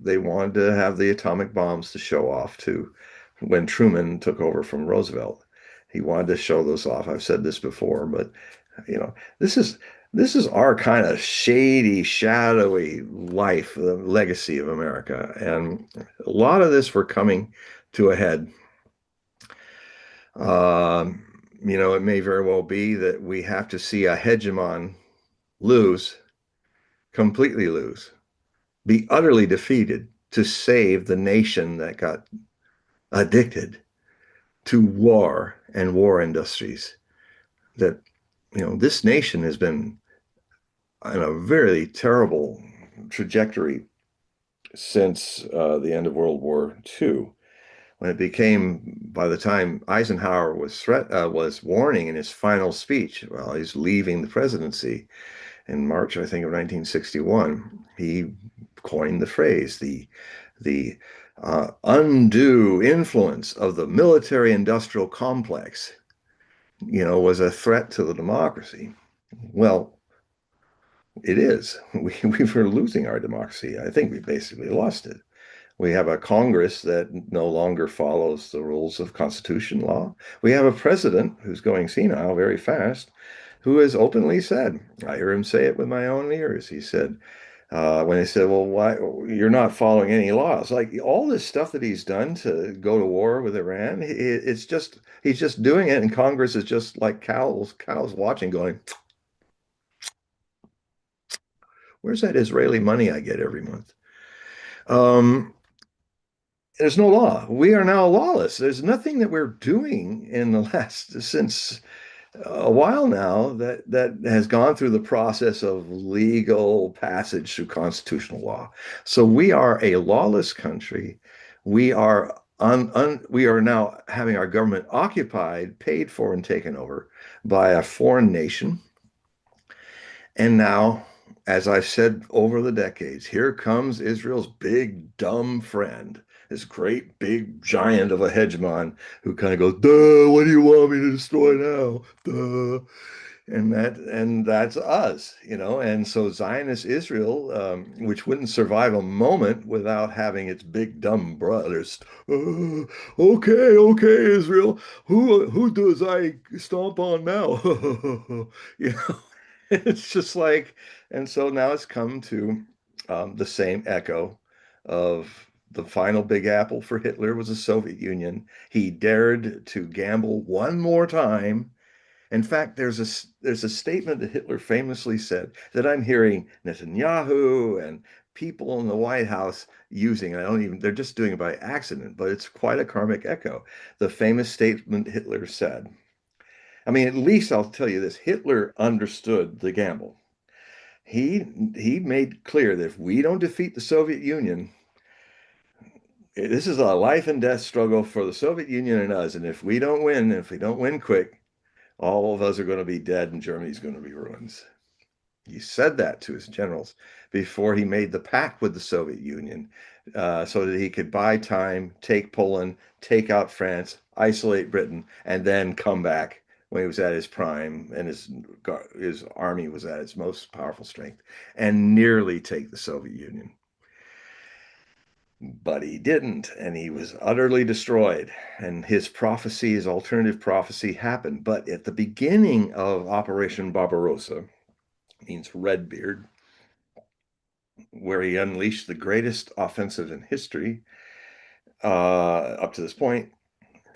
they wanted to have the atomic bombs to show off to when Truman took over from Roosevelt. He wanted to show those off. I've said this before, but this is our kind of shady, shadowy life, the legacy of America, and a lot of this we're coming to a head. It may very well be that we have to see a hegemon completely lose, be utterly defeated to save the nation that got addicted to war and war industries. That, this nation has been on a very terrible trajectory since the end of World War II. When it became, by the time Eisenhower was warning in his final speech while he's leaving the presidency in March, I think, of 1961, he coined the phrase, the undue influence of the military-industrial complex, was a threat to the democracy. Well, it is. We were losing our democracy. I think we basically lost it. We have a Congress that no longer follows the rules of Constitution law. We have a president who's going senile very fast, who has openly said, I hear him say it with my own ears. He said, When they said, "Well, why you're not following any laws?" Like all this stuff that he's done to go to war with Iran, it's just he's just doing it, and Congress is just like cows watching, going, "Where's that Israeli money I get every month?" Um, there's no law. We are now lawless. There's nothing that we're doing in the last since a while now that has gone through the process of legal passage through constitutional law. So we are a lawless country. We are we are now having our government occupied, paid for, and taken over by a foreign nation. And now, as I've said over the decades, here comes Israel's big dumb friend, this great big giant of a hegemon who kind of goes, "Duh, what do you want me to destroy now? Duh." And that's us, you know. And so Zionist Israel, which wouldn't survive a moment without having its big dumb brothers. Okay, okay, Israel, who does I stomp on now? You know, it's just like, and so now it's come to the same echo of the final Big Apple for Hitler was the Soviet Union. He dared to gamble one more time. In fact, there's a statement that Hitler famously said that I'm hearing Netanyahu and people in the White House using, and I don't even, they're just doing it by accident, but it's quite a karmic echo. The famous statement Hitler said. I mean, at least I'll tell you this, Hitler understood the gamble. He made clear that if we don't defeat the Soviet Union, this is a life and death struggle for the Soviet Union and us. And if we don't win, if we don't win quick, all of us are going to be dead and Germany's going to be ruins. He said that to his generals before he made the pact with the Soviet Union, so that he could buy time, take Poland, take out France, isolate Britain, and then come back when he was at his prime and his army was at its most powerful strength and nearly take the Soviet Union. But he didn't, and he was utterly destroyed. And his prophecy, his alternative prophecy, happened. But at the beginning of Operation Barbarossa, means Redbeard, where he unleashed the greatest offensive in history up to this point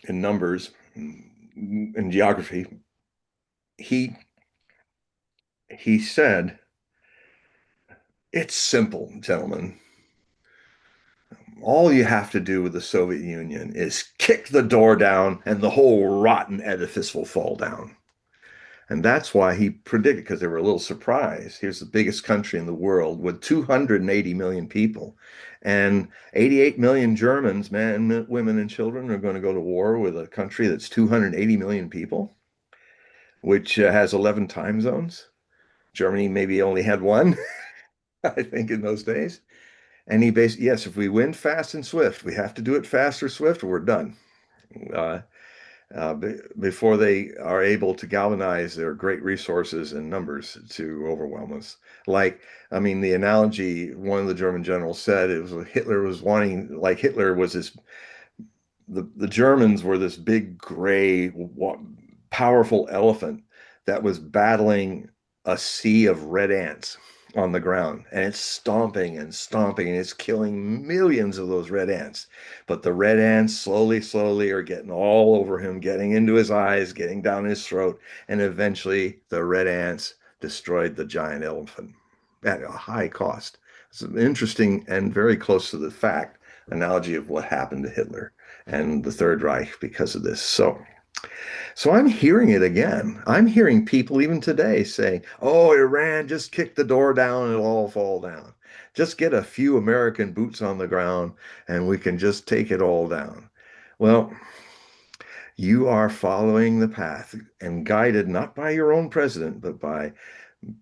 in numbers and geography. He said, "It's simple, gentlemen. All you have to do with the Soviet Union is kick the door down, and the whole rotten edifice will fall down." And that's why he predicted, because they were a little surprised. Here's the biggest country in the world with 280 million people. And 88 million Germans, men, women, and children, are going to go to war with a country that's 280 million people, which has 11 time zones. Germany maybe only had one, I think, in those days. And he basically, yes, if we win fast and swift, we have to do it fast or swift, or we're done. Uh, Before they are able to galvanize their great resources and numbers to overwhelm us. Like, I mean, the analogy one of the German generals said, it was Hitler was wanting, like Hitler was this, the Germans were this big gray powerful elephant that was battling a sea of red ants on the ground, and it's stomping and stomping and it's killing millions of those red ants. But the red ants slowly are getting all over him, getting into his eyes, getting down his throat, and eventually the red ants destroyed the giant elephant at a high cost. It's an interesting and very close to the fact analogy of what happened to Hitler and the Third Reich because of this. So I'm hearing it again. I'm hearing people even today saying, "Oh, Iran just kick the door down and it'll all fall down. Just get a few American boots on the ground and we can just take it all down." Well, you are following the path and guided not by your own president, but by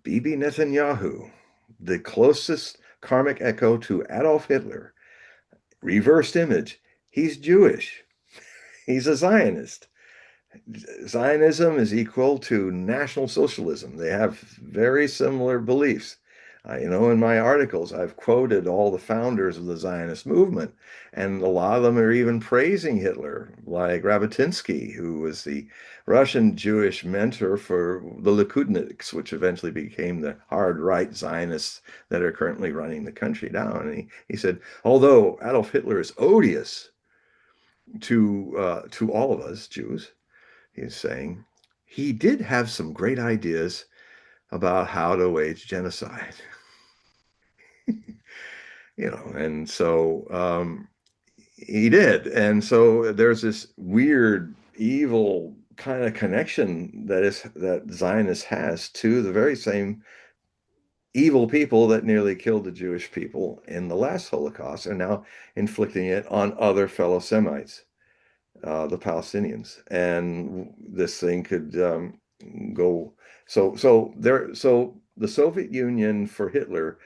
Bibi Netanyahu, the closest karmic echo to Adolf Hitler. Reversed image. He's Jewish. He's a Zionist. Zionism is equal to National Socialism. They have very similar beliefs. In my articles, I've quoted all the founders of the Zionist movement, and a lot of them are even praising Hitler, like Rabatinsky, who was the Russian Jewish mentor for the Likudniks, which eventually became the hard right Zionists that are currently running the country down. And he said, although Adolf Hitler is odious to all of us Jews, he's saying, he did have some great ideas about how to wage genocide. And so he did. And so there's this weird, evil kind of connection that Zionist has to the very same evil people that nearly killed the Jewish people in the last Holocaust are now inflicting it on other fellow Semites, the Palestinians. And this thing could go so the Soviet Union for Hitler,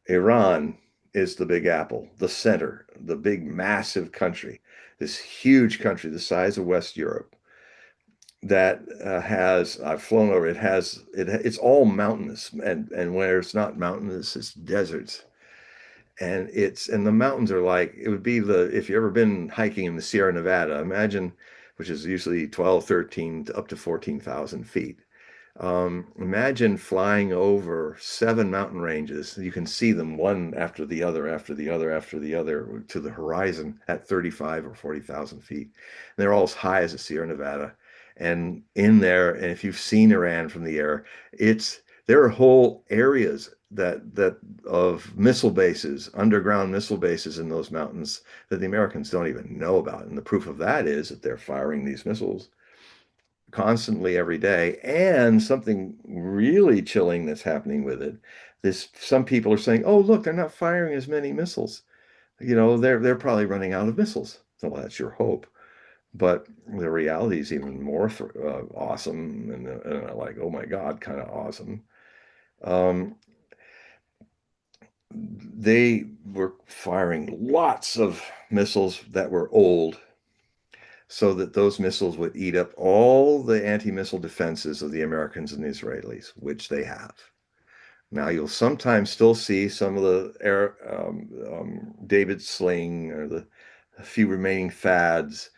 Iran is the Big Apple, the center, the big, massive country, this huge country the size of West Europe that I've flown over. It's all mountainous, and where it's not mountainous, it's deserts. And the mountains are like, it would be if you've ever been hiking in the Sierra Nevada, imagine, which is usually 12, 13 up to 14,000 feet. Imagine flying over 7 mountain ranges. You can see them one after the other, after the other, after the other to the horizon at 35 or 40,000 feet. And they're all as high as the Sierra Nevada. And in there, and if you've seen Iran from the air, there are whole areas that of missile bases, underground missile bases in those mountains that the Americans don't even know about. And the proof of that is that they're firing these missiles constantly every day. And something really chilling that's happening with it. Some people are saying, "Oh, look, they're not firing as many missiles. They're probably running out of missiles." So well, that's your hope. But the reality is even more awesome and like, oh my God, kind of awesome. Um, they were firing lots of missiles that were old so that those missiles would eat up all the anti-missile defenses of the Americans and the Israelis, which they have. Now, you'll sometimes still see some of the David Sling or the few remaining fads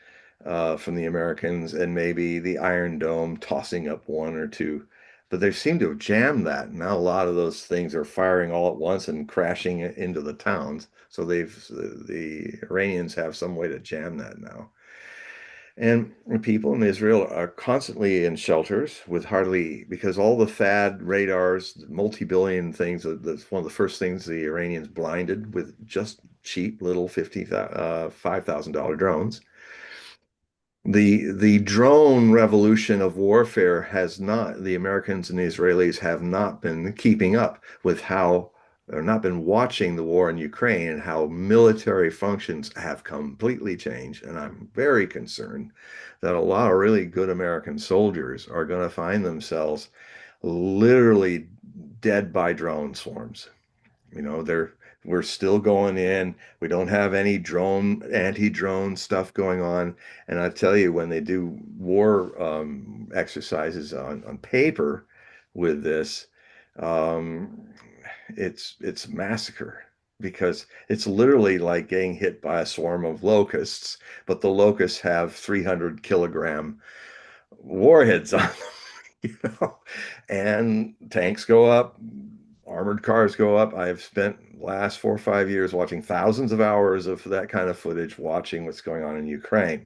from the Americans, and maybe the Iron Dome tossing up one or two. But they seem to have jammed that. Now a lot of those things are firing all at once and crashing into the towns. So the Iranians have some way to jam that now. And people in Israel are constantly in shelters with because all the FAD radars, multi-billion things, that's one of the first things the Iranians blinded with just cheap little $5,000 drones. The drone revolution of warfare the Americans and the Israelis have not been keeping up with or not been watching the war in Ukraine and how military functions have completely changed. And I'm very concerned that a lot of really good American soldiers are going to find themselves literally dead by drone swarms. We're still going in. We don't have any anti-drone stuff going on. And I tell you, when they do war exercises on paper with this, um, it's massacre because it's literally like getting hit by a swarm of locusts, but the locusts have 300-kilogram warheads on them, you know, and tanks go up, armored cars go up. I've spent the last 4 or 5 years watching thousands of hours of that kind of footage, watching what's going on in Ukraine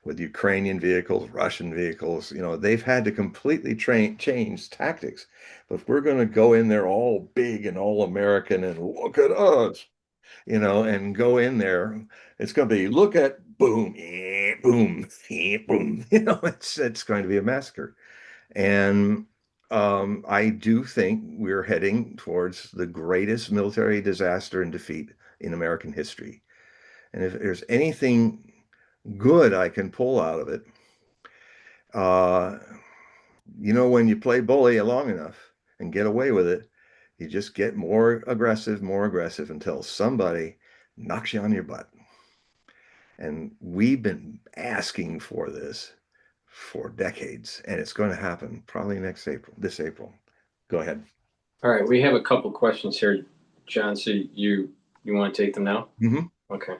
with Ukrainian vehicles, Russian vehicles. They've had to completely change tactics. But if we're going to go in there all big and all American and look at us, and go in there, it's going to be look at boom, boom, boom. It's going to be a massacre. And I do think we're heading towards the greatest military disaster and defeat in American history. And if there's anything good I can pull out of it, uh, when you play bully long enough and get away with it, you just get more aggressive until somebody knocks you on your butt. And we've been asking for this for decades, and it's going to happen probably this April. Go ahead. All right, we have a couple questions here, John. So you want to take them now? Hmm. Okay.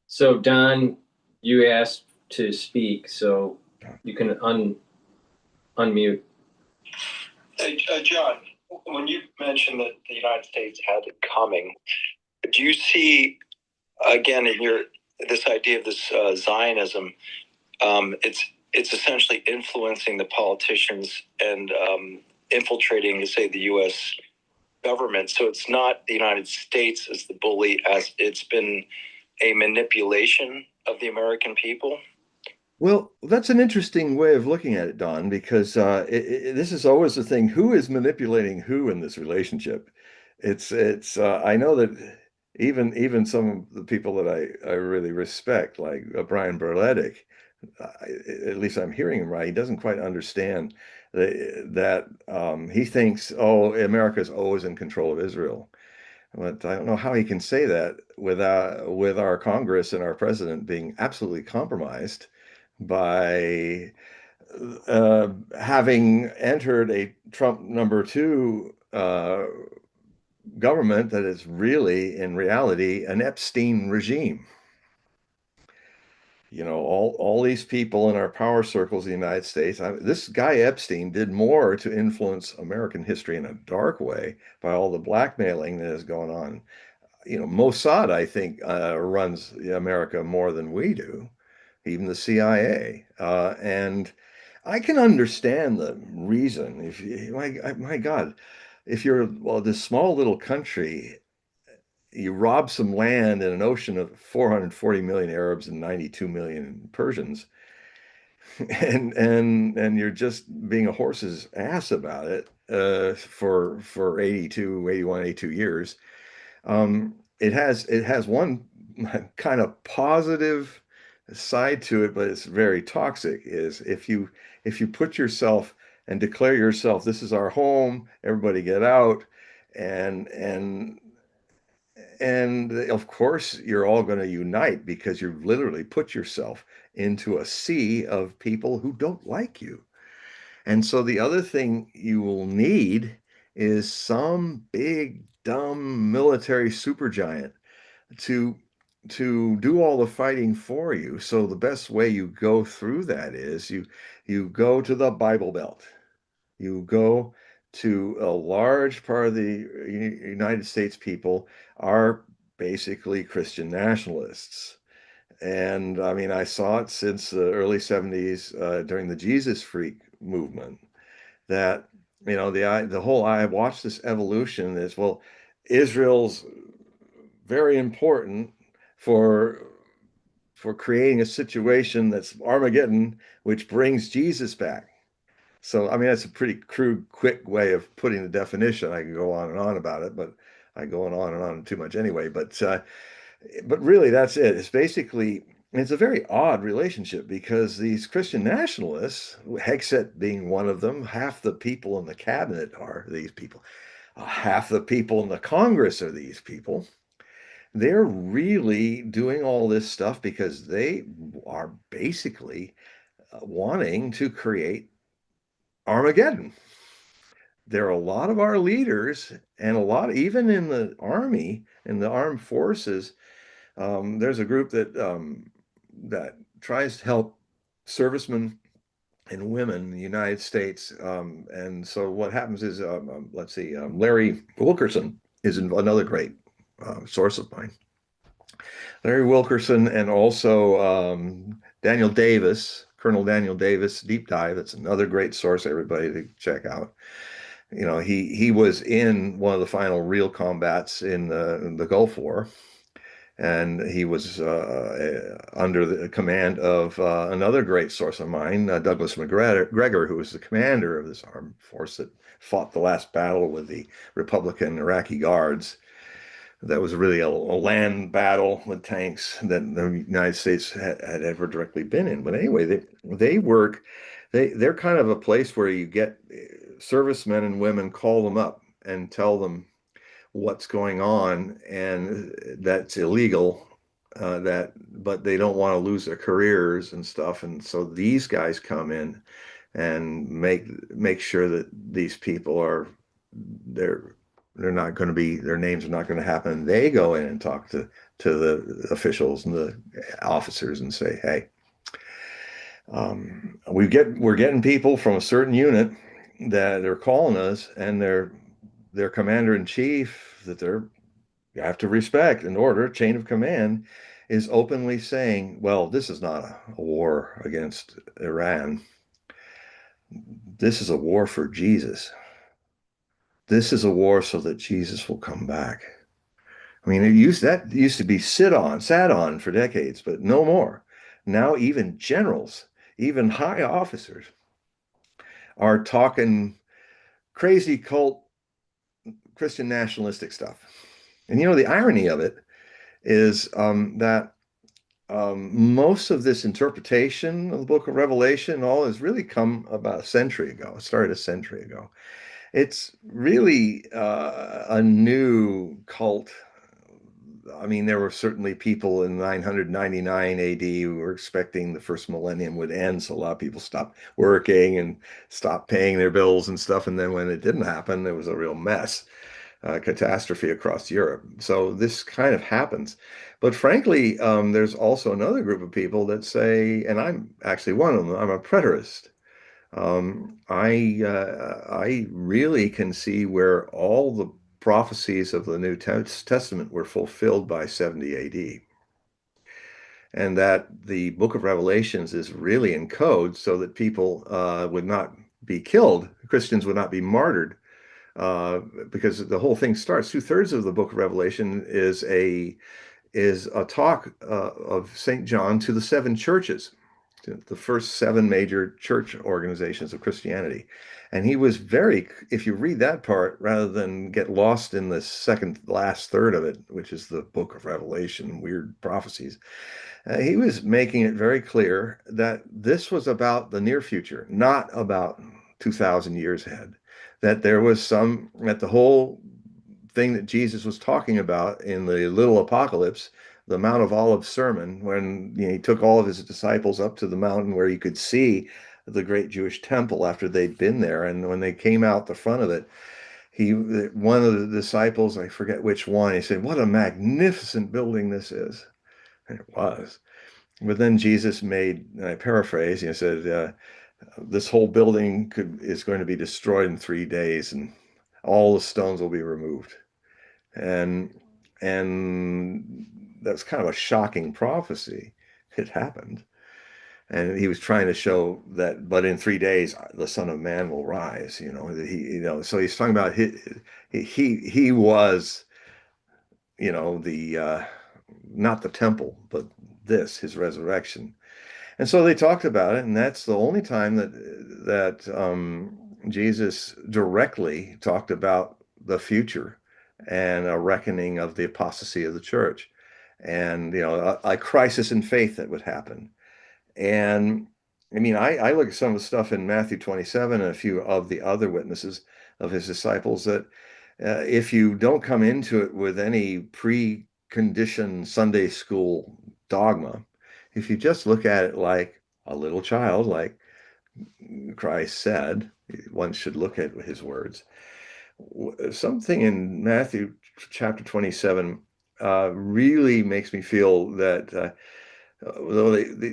So Don, you asked to speak, so you can unmute. Hey, John, when you mentioned that the United States had it coming, do you see again in your this idea of this Zionism? It's essentially influencing the politicians and infiltrating, say, the U.S. government. So it's not the United States as the bully, as it's been a manipulation of the American people. Well, that's an interesting way of looking at it, Don, because this is always the thing. Who is manipulating who in this relationship? I know that even some of the people that I really respect, like Brian Berletic, at least I'm hearing him right, he doesn't quite understand that he thinks, oh, America is always in control of Israel. But I don't know how he can say that with our Congress and our president being absolutely compromised by having entered a Trump number two government that is really, in reality, an Epstein regime. You know, all these people in our power circles in the United States. This guy Epstein did more to influence American history in a dark way by all the blackmailing that is going on. You know, Mossad, I think, runs America more than we do, even the CIA. And I can understand the reason. If you, my God, if you're this small little country, you rob some land in an ocean of 440 million Arabs and 92 million Persians, and you're just being a horse's ass about it for 82, 81, 82 years. It has one kind of positive side to it, but it's very toxic. Is if you put yourself and declare yourself, this is our home, everybody get out, and and and of course you're all going to unite because you've literally put yourself into a sea of people who don't like you. And so the other thing you will need is some big, dumb military supergiant to to do all the fighting for you. So the best way you go through that is you go to the Bible Belt. You go to a large part of the United States people are basically Christian nationalists. And I mean, I saw it since the early 70s during the Jesus freak movement that the whole I watched this evolution is, well, Israel's very important for for creating a situation that's Armageddon, which brings Jesus back. So I mean that's a pretty crude, quick way of putting the definition. I can go on and on about it, but I go on and on too much anyway. But really that's it. It's a very odd relationship because these Christian nationalists, Hegseth being one of them, half the people in the cabinet are these people, half the people in the Congress are these people. They're really doing all this stuff because they are basically wanting to create Armageddon. There are a lot of our leaders and a lot, even in the army, in the armed forces, there's a group that tries to help servicemen and women in the United States. And so what happens is, let's see, Larry Wilkerson is another great source of mine. Larry Wilkerson and also Daniel Davis, Colonel Daniel Davis, Deep Dive. That's another great source, everybody to check out. You know, he was in one of the final real combats in the Gulf War, and he was under the command of another great source of mine, Douglas McGregor, who was the commander of this armed force that fought the last battle with the Republican Iraqi Guards. That was really a land battle with tanks that the United States had ever directly been in. But anyway, they're kind of a place where you get servicemen and women, call them up and tell them what's going on, and that's illegal. But they don't want to lose their careers and stuff, and so these guys come in and make sure that these people are they're They're not going to be, their names are not going to happen. They go in and talk to the officials and the officers and say, hey, we're getting people from a certain unit that they're calling us, and their commander in chief that you have to respect in order, chain of command, is openly saying, well, this is not a war against Iran. This is a war for Jesus. This is a war so that Jesus will come back. I mean, that used to be sat on for decades, but no more. Now even generals, even high officers are talking crazy cult Christian nationalistic stuff. And the irony of it is that most of this interpretation of the book of Revelation all has really come about a century ago. It started a century ago. It's really a new cult. I mean, there were certainly people in 999 AD who were expecting the first millennium would end, so a lot of people stopped working and stopped paying their bills and stuff. And then when it didn't happen, it was a real mess, catastrophe across Europe. So this kind of happens. But frankly, there's also another group of people that say, and I'm actually one of them, I'm a preterist. I really can see where all the prophecies of the New Testament were fulfilled by 70 AD, and that the book of Revelations is really in code so that people would not be killed, Christians would not be martyred, because the whole thing starts. 2/3 of the book of Revelation is a talk of St. John to the seven churches, the first seven major church organizations of Christianity. And he was if you read that part, rather than get lost in the second last third of it, which is the book of Revelation, weird prophecies, he was making it very clear that this was about the near future, not about 2,000 years ahead. That that the whole thing that Jesus was talking about in the little apocalypse, the Mount of Olives sermon, when he took all of his disciples up to the mountain where you could see the great Jewish temple after they'd been there. And when they came out the front of it, one of the disciples, I forget which one, he said, "What a magnificent building this is." And it was. But then Jesus made, and I paraphrase, he said, this whole building is going to be destroyed in 3 days, and all the stones will be removed. And that's kind of a shocking prophecy. It happened. And he was trying to show that, but in 3 days, the Son of Man will rise, so he's talking about he was, the, not the temple, but his resurrection. And so they talked about it, and that's the only time that Jesus directly talked about the future and a reckoning of the apostasy of the church, and a crisis in faith that would happen. And I mean, I look at some of the stuff in Matthew 27 and a few of the other witnesses of his disciples that if you don't come into it with any preconditioned Sunday school dogma, if you just look at it like a little child, like Christ said, one should look at his words. Something in Matthew chapter 27 really makes me feel that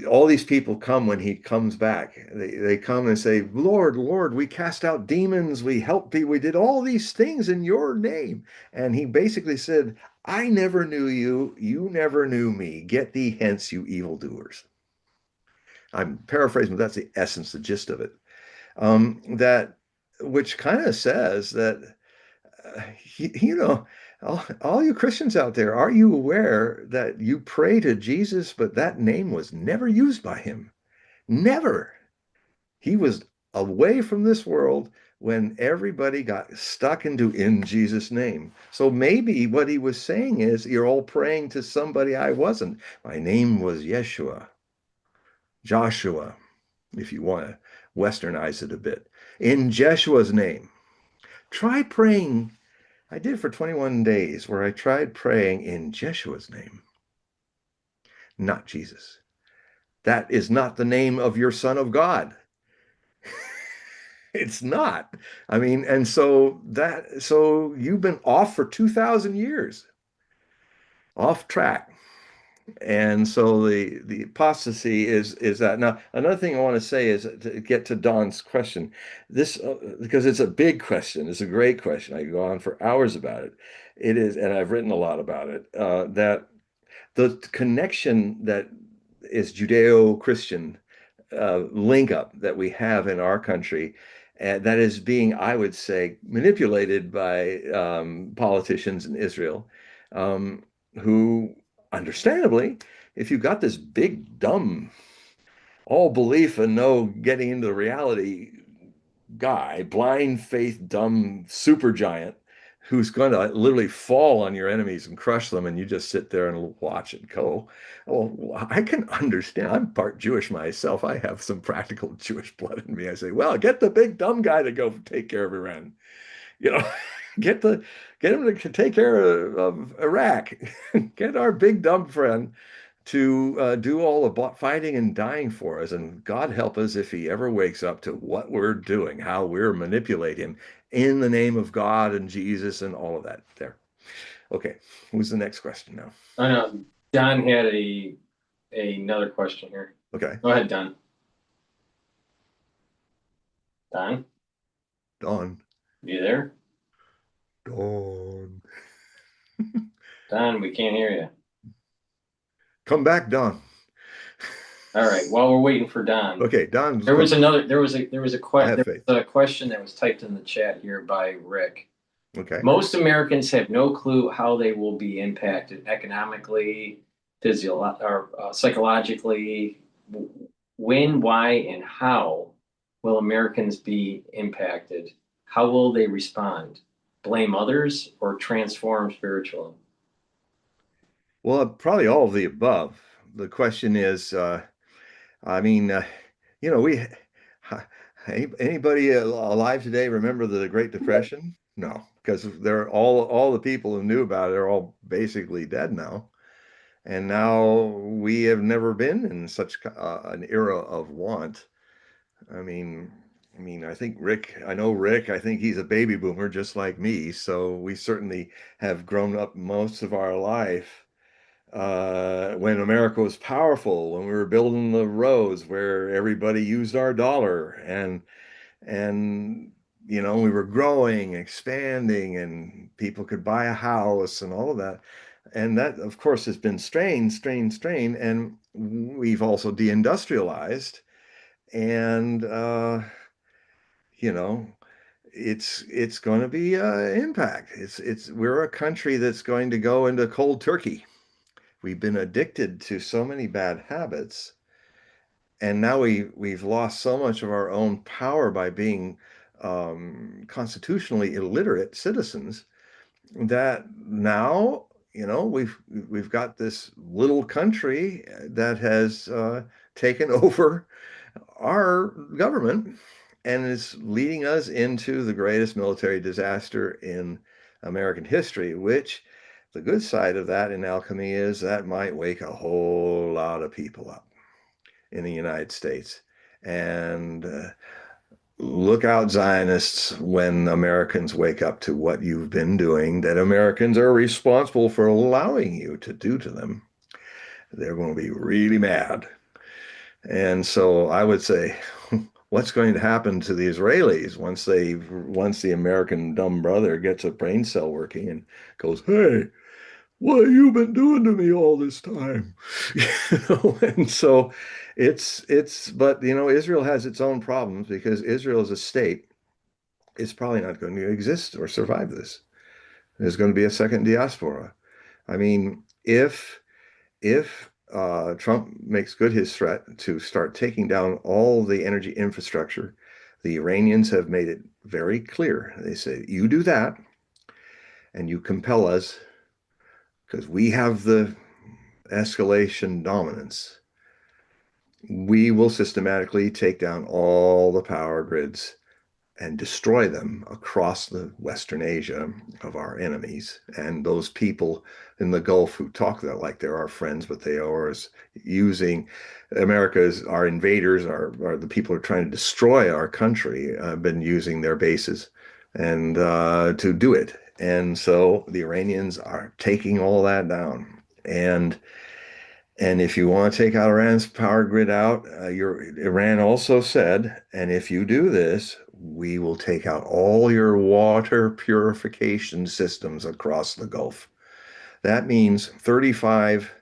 all these people come when he comes back. They come and say, "Lord, Lord, we cast out demons, we helped people, we did all these things in your name." And he basically said, "I never knew you, you never knew me. Get thee hence, you evildoers." I'm paraphrasing, but that's the essence, the gist of it. Which kind of says that, all you Christians out there, are you aware that you pray to Jesus, but that name was never used by him? Never. He was away from this world when everybody got stuck into "in Jesus' name." So maybe what he was saying is, you're all praying to somebody I wasn't. My name was Yeshua, Joshua, if you want to westernize it a bit. In Jeshua's name. Try praying. I did for 21 days where I tried praying in Jeshua's name, not Jesus. That is not the name of your Son of God. It's not. I mean, and so you've been off for 2,000 years, off track. And so the apostasy is that. Now, another thing I want to say is to get to Don's question. This because it's a big question. It's a great question. I could go on for hours about it. It is, and I've written a lot about it. That the connection that is Judeo-Christian link up that we have in our country, that is being, I would say, manipulated by politicians in Israel, who, understandably, if you've got this big, dumb, all belief and no getting into the reality guy, blind faith, dumb super giant who's going to literally fall on your enemies and crush them, and you just sit there and watch it go. Well, I can understand. I'm part Jewish myself. I have some practical Jewish blood in me. I say, well, get the big dumb guy to go take care of Iran. You know, get him to take care of Iraq. Get our big dumb friend to do all the fighting and dying for us. And God help us if he ever wakes up to what we're doing, how we're manipulating him in the name of God and Jesus and all of that there. Okay, who's the next question now? I know Don had another question here. Okay. Go ahead, Don. Don, Dawn. you there? Dawn. Don, we can't hear you. Come back, Dawn. All right. While we're waiting for Don. Okay, Don. There was a question that was typed in the chat here by Rick. Okay. Most Americans have no clue how they will be impacted economically, psychologically. When, why, and how will Americans be impacted? How will they respond? Blame others or transform spiritually? Well, probably all of the above. The question is, I mean, we anybody alive today remember the Great Depression? No, because they're all the people who knew about it are all basically dead now. And now we have never been in such an era of want. I mean, I know Rick, I think he's a baby boomer just like me. So we certainly have grown up most of our life when America was powerful, when we were building the roads where everybody used our dollar, and we were growing, expanding, and people could buy a house and all of that. And that, of course, has been strained, and we've also deindustrialized, and you know, it's going to be impact. We're a country that's going to go into cold turkey. We've been addicted to so many bad habits, and now we've lost so much of our own power by being constitutionally illiterate citizens that now we've got this little country that has taken over our government and is leading us into the greatest military disaster in American history, which the good side of that in alchemy is that might wake a whole lot of people up in the United States. And look out, Zionists, when Americans wake up to what you've been doing, that Americans are responsible for allowing you to do to them. They're going to be really mad. And so I would say, what's going to happen to the Israelis once the American dumb brother gets a brain cell working and goes, hey, what have you been doing to me all this time? And so but Israel has its own problems because Israel as a state is probably not going to exist or survive this. There's going to be a second diaspora. I mean, if Trump makes good his threat to start taking down all the energy infrastructure, the Iranians have made it very clear. They say, you do that and you compel us because we have the escalation dominance. We will systematically take down all the power grids and destroy them across the Western Asia of our enemies. And those people in the Gulf who talk that like they're our friends, but they are using America's, our invaders, are the people who are trying to destroy our country, have been using their bases and to do it. And so the Iranians are taking all that down. And if you want to take out Iran's power grid out, Iran also said, and if you do this, we will take out all your water purification systems across the Gulf. That means 35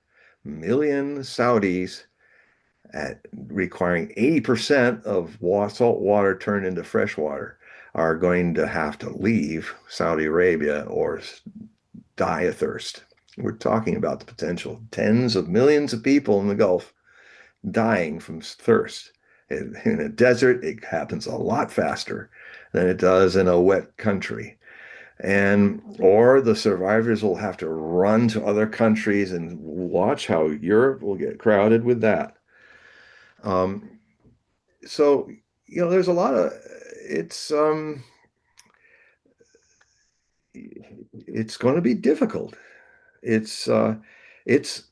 million Saudis requiring 80% of salt water turned into fresh water are going to have to leave Saudi Arabia or die of thirst. We're talking about the potential tens of millions of people in the Gulf dying from thirst. In a desert, it happens a lot faster than it does in a wet country. Or the survivors will have to run to other countries, and watch how Europe will get crowded with that. Um, so, there's a lot of, it's going to be difficult. It's it's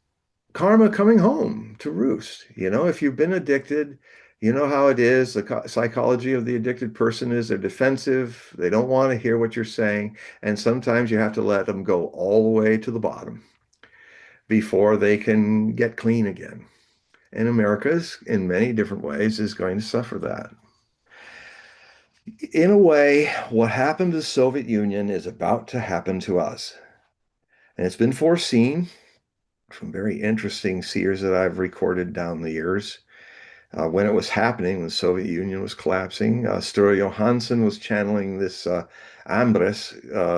karma coming home to roost. If you've been addicted, you know how it is. The psychology of the addicted person is they're defensive. They don't want to hear what you're saying. And sometimes you have to let them go all the way to the bottom before they can get clean again. And America's, in many different ways, is going to suffer that. In a way, what happened to the Soviet Union is about to happen to us. And it's been foreseen from very interesting seers that I've recorded down the years. When it was happening, when the Soviet Union was collapsing, Sture Johansson was channeling this Ambres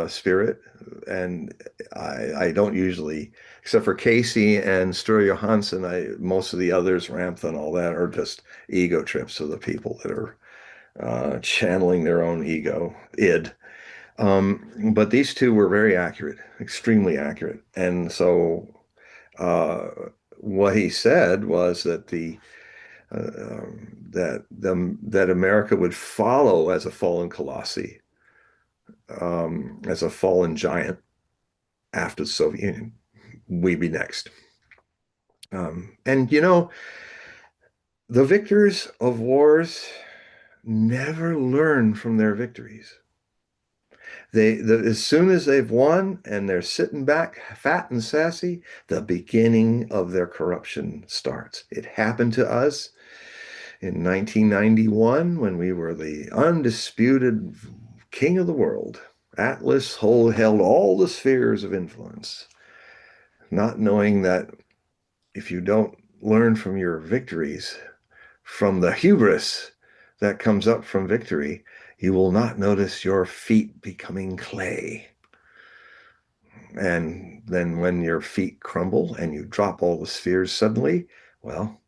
spirit. And I don't usually, except for Casey and Sture Johansson, most of the others, Ramtha and all that, are just ego trips of the people that are channeling their own ego, id. But these two were very accurate, extremely accurate. And so uh, what he said was that that America would follow as a fallen Colossi, as a fallen giant after the Soviet Union. We'd be next. And the victors of wars never learn from their victories. As soon as they've won and they're sitting back fat and sassy, the beginning of their corruption starts. It happened to us in 1991 when we were the undisputed king of the world. Atlas held all the spheres of influence, not knowing that if you don't learn from your victories, from the hubris that comes up from victory, you will not notice your feet becoming clay. And then when your feet crumble and you drop all the spheres suddenly, well,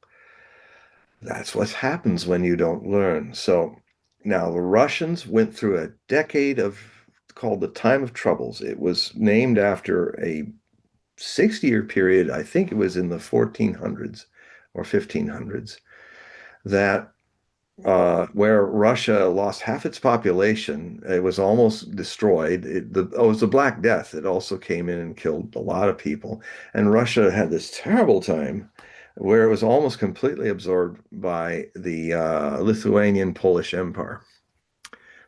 that's what happens when you don't learn. So now the Russians went through a decade called the Time of Troubles. It was named after a 60-year period, I think it was in the 1400s or 1500s, that where Russia lost half its population. It was almost destroyed. It was the Black Death. It also came in and killed a lot of people. And Russia had this terrible time where it was almost completely absorbed by the Lithuanian Polish Empire,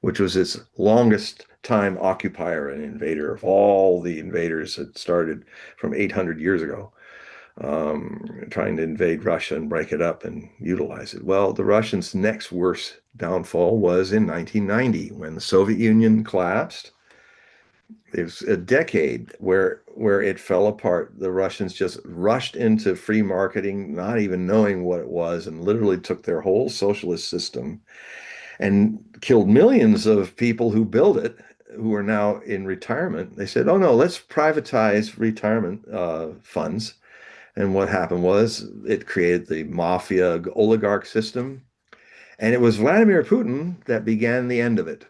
which was its longest time occupier and invader of all the invaders that started from 800 years ago. Trying to invade Russia and break it up and utilize it. Well, the Russians' next worst downfall was in 1990 when the Soviet Union collapsed. It was a decade where it fell apart. The Russians just rushed into free marketing, not even knowing what it was, and literally took their whole socialist system and killed millions of people who built it, who are now in retirement. They said, "Oh no, let's privatize retirement funds." And what happened was it created the mafia oligarch system. And it was Vladimir Putin that began the end of it.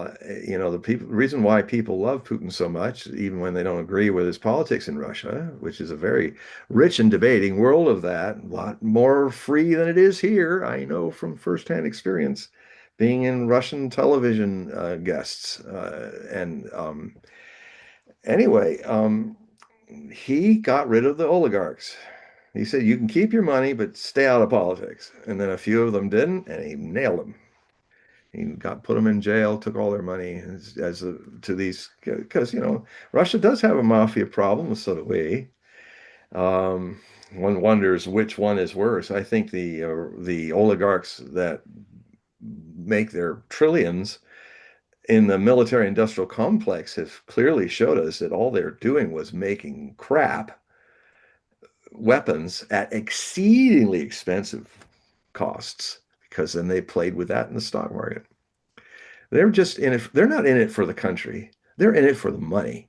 the reason why people love Putin so much, even when they don't agree with his politics in Russia, which is a very rich and debating world of that, a lot more free than it is here. I know from firsthand experience, being in Russian television guests. Anyway, he got rid of the oligarchs. He said, you can keep your money, but stay out of politics. And then a few of them didn't, and he nailed them. He put them in jail, took all their money to these, because, Russia does have a mafia problem, so do we. One wonders which one is worse. I think the oligarchs that make their trillions in the military industrial complex have clearly showed us that all they're doing was making crap weapons at exceedingly expensive costs, because then they played with that in the stock market. They're just in it. They're not in it for the country. They're in it for the money.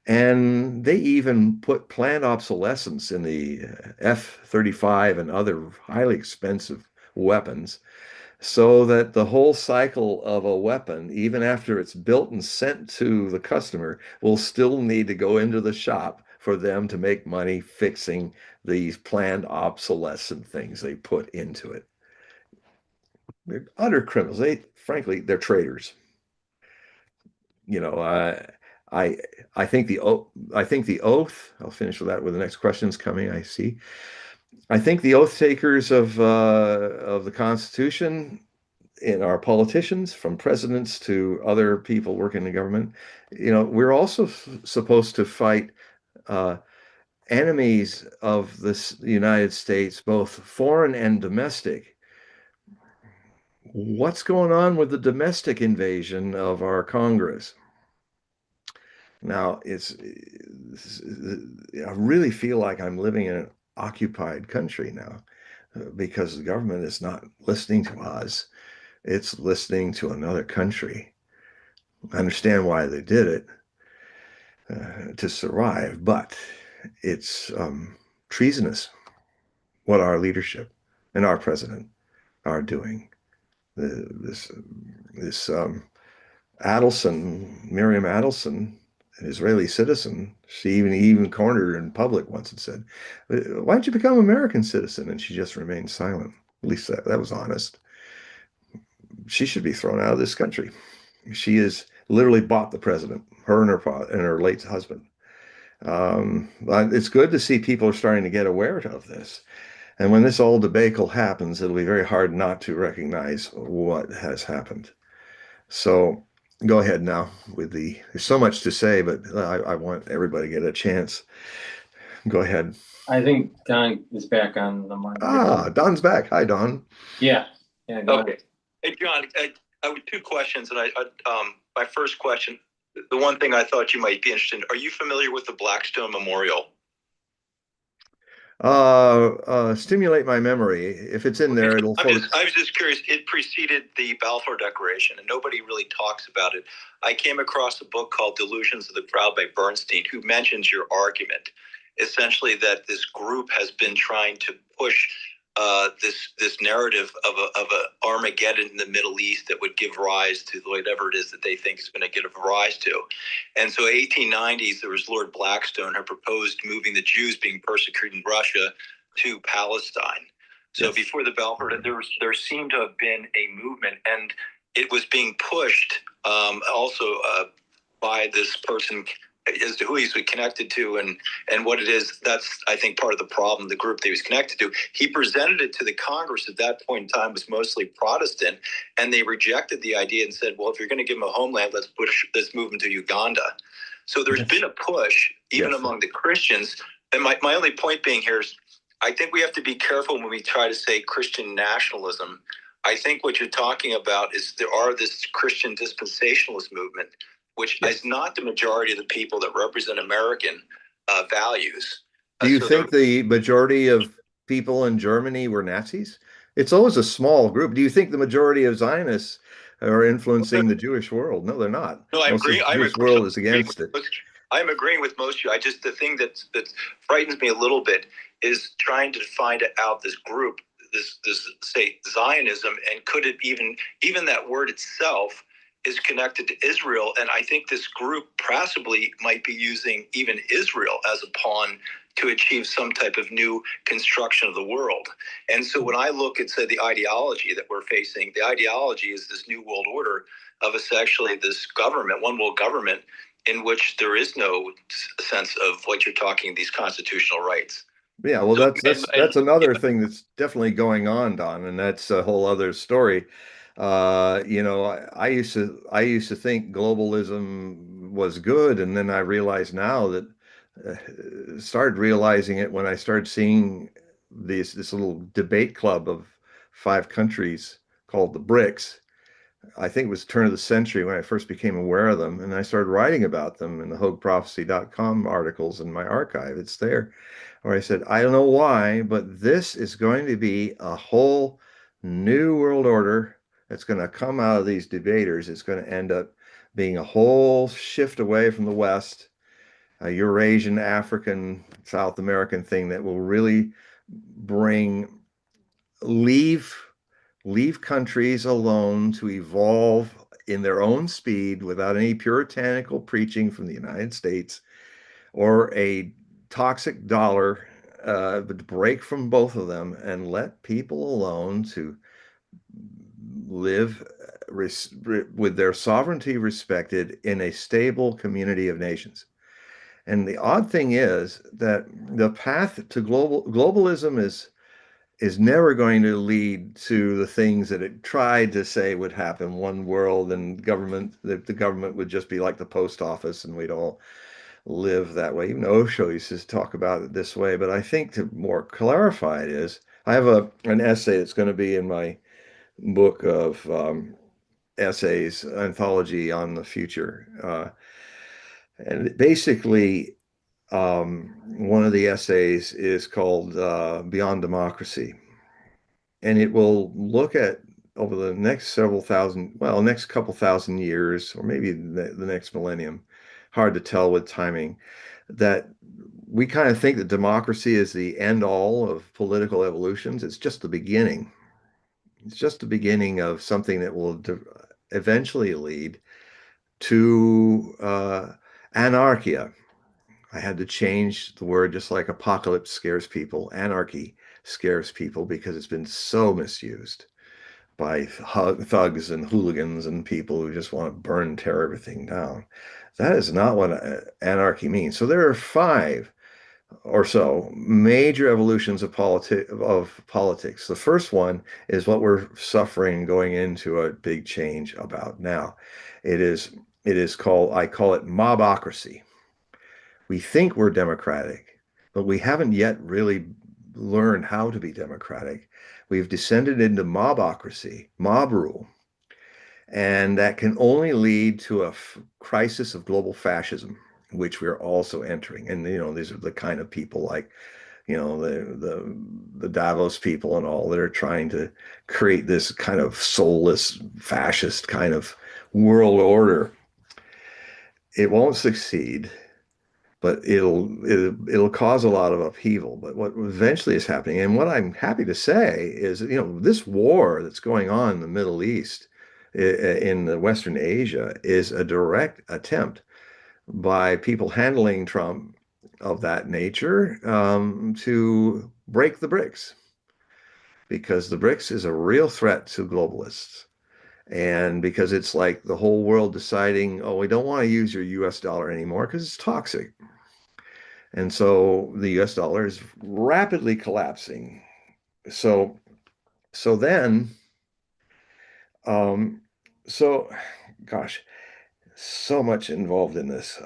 And they even put planned obsolescence in the F-35 and other highly expensive weapons, so that the whole cycle of a weapon, even after it's built and sent to the customer, will still need to go into the shop for them to make money fixing these planned obsolescent things they put into it. They're utter criminals. Frankly, they're traitors. I I think the oath. I'll finish with that. With the next questions coming, I see. I think the oath takers of the Constitution, in our politicians, from presidents to other people working in the government, we're also supposed to fight enemies of the United States, both foreign and domestic. What's going on with the domestic invasion of our Congress? Now, I really feel like I'm living in an occupied country now, because the government is not listening to us. It's listening to another country. I understand why they did it, to survive, but it's treasonous what our leadership and our president are doing. This Miriam Adelson, an Israeli citizen, she even cornered her in public once and said, "Why don't you become an American citizen?" And she just remained silent. At least that was honest. She should be thrown out of this country. She has literally bought the president, her and her late husband. But it's good to see people are starting to get aware of this. And when this old debacle happens, it'll be very hard not to recognize what has happened. So go ahead now there's so much to say, but I want everybody to get a chance. Go ahead. I think Don is back on the mic. Don's back. Hi, Don. Yeah. Go ahead. Hey, John, I have two questions, and my first question, the one thing I thought you might be interested in, are you familiar with the Blackstone Memorial? Stimulate my memory. If it's in there, it'll. I was just curious. It preceded the Balfour Declaration, and nobody really talks about it. I came across a book called Delusions of the Crowd by Bernstein, who mentions your argument, essentially that this group has been trying to push this narrative of a Armageddon in the Middle East that would give rise to whatever it is that they think is going to give rise to. And so 1890s, there was Lord Blackstone who proposed moving the Jews being persecuted in Russia to Palestine. So yes. Before the Balfour, there seemed to have been a movement, and it was being pushed also by this person as to who he's connected to and what it is. That's, I think, part of the problem, the group that he was connected to. He presented it to the Congress at that point in time, was mostly Protestant, and they rejected the idea and said, well, if you're going to give him a homeland, let's move him to Uganda. So there's been a push, even among the Christians. And my only point being here is, I think we have to be careful when we try to say Christian nationalism. I think what you're talking about is there are this Christian dispensationalist movement, which is not the majority of the people that represent American values. Do you think the majority of people in Germany were Nazis? It's always a small group. Do you think the majority of Zionists are influencing the Jewish world? No, they're not. No, I agree. The Jewish world is against it. I'm agreeing with most of you. The thing that frightens me a little bit is trying to find out this group, this say Zionism, and could it even that word itself is connected to Israel. And I think this group possibly might be using even Israel as a pawn to achieve some type of new construction of the world. And so when I look at, say, the ideology that we're facing, the ideology is this new world order of essentially this government, one world government, in which there is no sense of what you're talking, these constitutional rights. Yeah, well, that's another thing that's definitely going on, Don, and that's a whole other story. I used to think globalism was good, and then I realize now that started realizing it when I started seeing this little debate club of 5 countries called the BRICS. I think it was turn of the century when I first became aware of them, and I started writing about them in the HogueProphecy.com articles in my archive. It's there, where I said, I don't know why, but this is going to be a whole new world order that's going to come out of these debaters. It's going to end up being a whole shift away from the West, a Eurasian, African, South American thing that will really bring leave countries alone to evolve in their own speed without any puritanical preaching from the United States or a toxic dollar, but break from both of them and let people alone to live with their sovereignty respected in a stable community of nations. And the odd thing is that the path to globalism is never going to lead to the things that it tried to say would happen, one world and the government would just be like the post office and we'd all live that way. Even Osho used to talk about it this way, but I think to more clarify it is, I have an essay that's going to be in my book of essays, anthology on the future. And basically, one of the essays is called Beyond Democracy. And it will look at over the next next couple thousand years, or maybe the next millennium, hard to tell with timing, that we kind of think that democracy is the end all of political evolutions. It's just the beginning. It's just the beginning of something that will eventually lead to anarchia. I had to change the word, just like apocalypse scares people. Anarchy scares people because it's been so misused by thugs and hooligans and people who just want to burn and tear everything down. That is not what anarchy means. So there are 5 or so major evolutions of politics. The first one is what we're suffering going into a big change about now. It is called, I call it mobocracy. We think we're democratic, but we haven't yet really learned how to be democratic. We've descended into mobocracy, mob rule, and that can only lead to a crisis of global fascism, which we're also entering. And these are the kind of people like the Davos people and all that are trying to create this kind of soulless fascist kind of world order. It won't succeed, but it'll cause a lot of upheaval. But what eventually is happening, and what I'm happy to say is, this war that's going on in the Middle East, in the Western Asia, is a direct attempt by people handling Trump of that nature to break the BRICS, because the BRICS is a real threat to globalists. And because it's like the whole world deciding, oh, we don't want to use your US dollar anymore because it's toxic. And so the US dollar is rapidly collapsing. So then, so gosh, so much involved in this.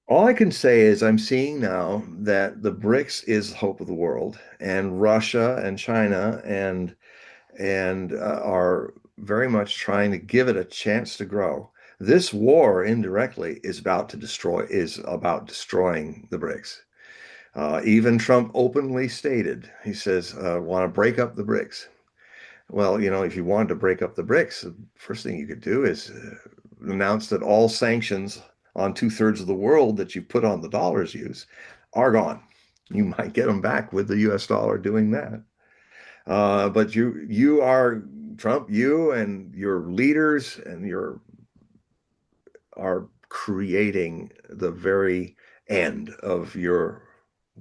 All I can say is I'm seeing now that the BRICS is hope of the world, and Russia and China and are very much trying to give it a chance to grow. This war indirectly is about destroying the BRICS. Even Trump openly stated, he says, want to break up the BRICS. Well, if you wanted to break up the BRICS, the first thing you could do is announce that all sanctions on 2/3 of the world that you put on the dollar's use are gone. You might get them back with the US dollar doing that. But you are Trump, you and your leaders and your are creating the very end of your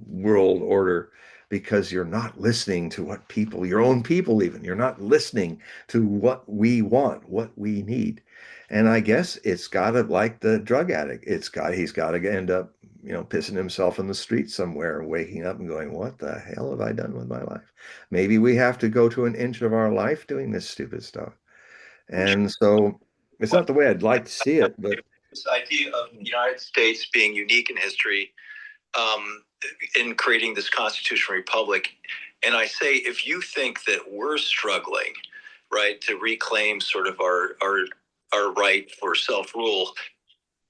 world order because you're not listening to what people, your own people even, you're not listening to what we want, what we need. And I guess it's got to, like the drug addict, he's got to end up, pissing himself in the street somewhere, waking up and going, what the hell have I done with my life? Maybe we have to go to an inch of our life doing this stupid stuff. And so it's not the way I'd like to see it, but this idea of the United States being unique in history, in creating this constitutional republic. And I say, if you think that we're struggling, right, to reclaim sort of our right for self-rule,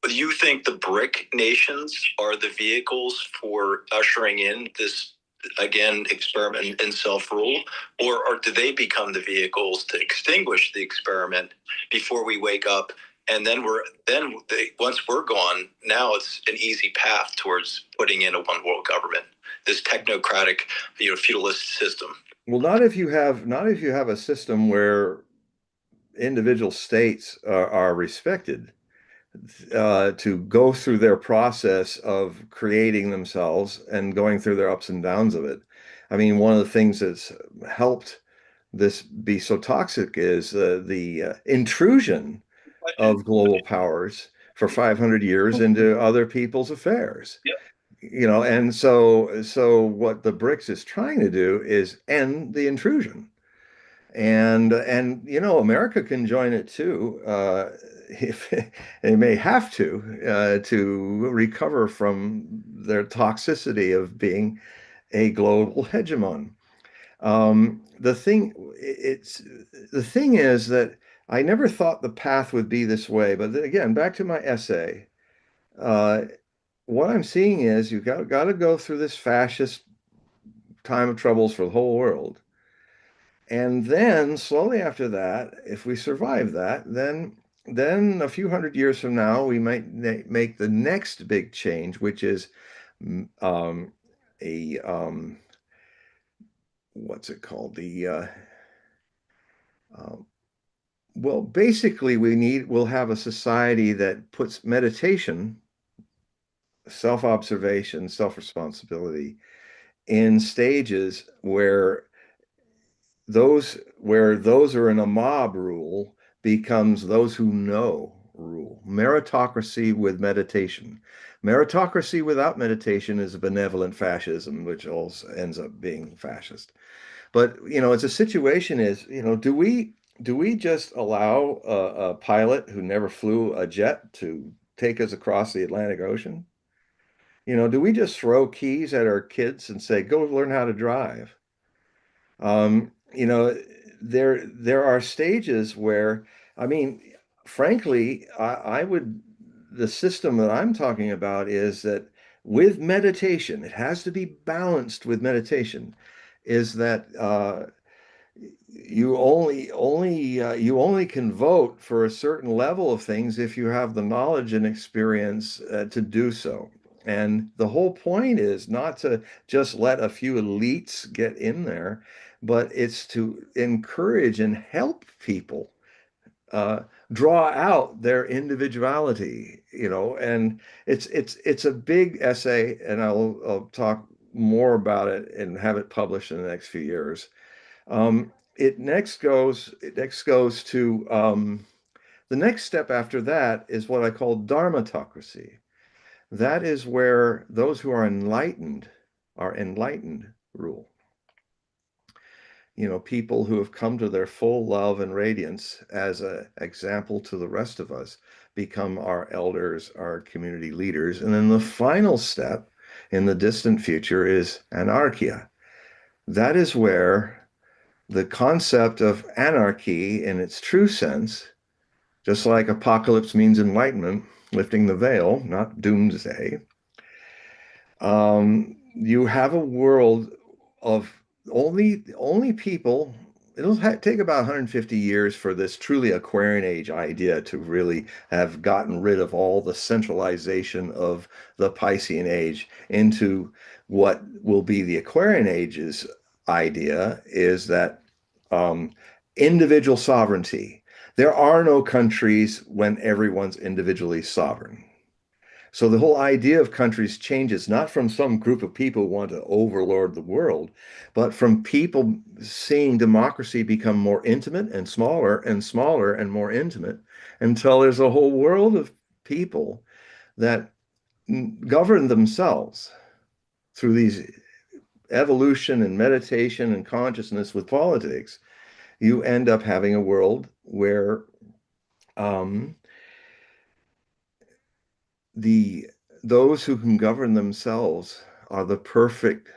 do you think the BRIC nations are the vehicles for ushering in this, again, experiment in self-rule, or do they become the vehicles to extinguish the experiment before we wake up? And then once we're gone, now it's an easy path towards putting in a one world government, this technocratic, feudalist system. Well, not if you have a system where individual states are respected to go through their process of creating themselves and going through their ups and downs of it. I mean, one of the things that's helped this be so toxic is the intrusion of global powers for 500 years into other people's affairs. Yep. And so what the BRICS is trying to do is end the intrusion. And America can join it too, if they may have to recover from their toxicity of being a global hegemon. The thing is that I never thought the path would be this way. But again, back to my essay, what I'm seeing is you've got to go through this fascist time of troubles for the whole world. And then slowly after that, if we survive that, then a few hundred years from now, we might make the next big change, which is what's it called? Well, basically, we'll have a society that puts meditation, self-observation, self-responsibility in stages where those are in a mob rule becomes those who know rule. Meritocracy with meditation. Meritocracy without meditation is a benevolent fascism, which also ends up being fascist. But it's a situation is, do we just allow a pilot who never flew a jet to take us across the Atlantic Ocean? Do we just throw keys at our kids and say, go learn how to drive? There are stages where, I mean, frankly, the system that I'm talking about is that with meditation, it has to be balanced with meditation, is that you only can vote for a certain level of things if you have the knowledge and experience to do so. And the whole point is not to just let a few elites get in there, but it's to encourage and help people draw out their individuality, and it's a big essay, and I'll talk more about it and have it published in the next few years. It next goes to the next step after that is what I call dharmatocracy. That is where those who are enlightened rule. People who have come to their full love and radiance as an example to the rest of us become our elders, our community leaders. And then the final step in the distant future is anarchia. That is where the concept of anarchy in its true sense, just like apocalypse means enlightenment, lifting the veil, not doomsday, you have a world of only people. It'll take about 150 years for this truly Aquarian Age idea to really have gotten rid of all the centralization of the Piscean Age into what will be the Aquarian Age's idea, is that individual sovereignty. There are no countries when everyone's individually sovereign. So the whole idea of countries changes not from some group of people who want to overlord the world, but from people seeing democracy become more intimate and smaller and smaller and more intimate until there's a whole world of people that govern themselves through these evolution and meditation and consciousness with politics. You end up having a world where those who can govern themselves are the perfect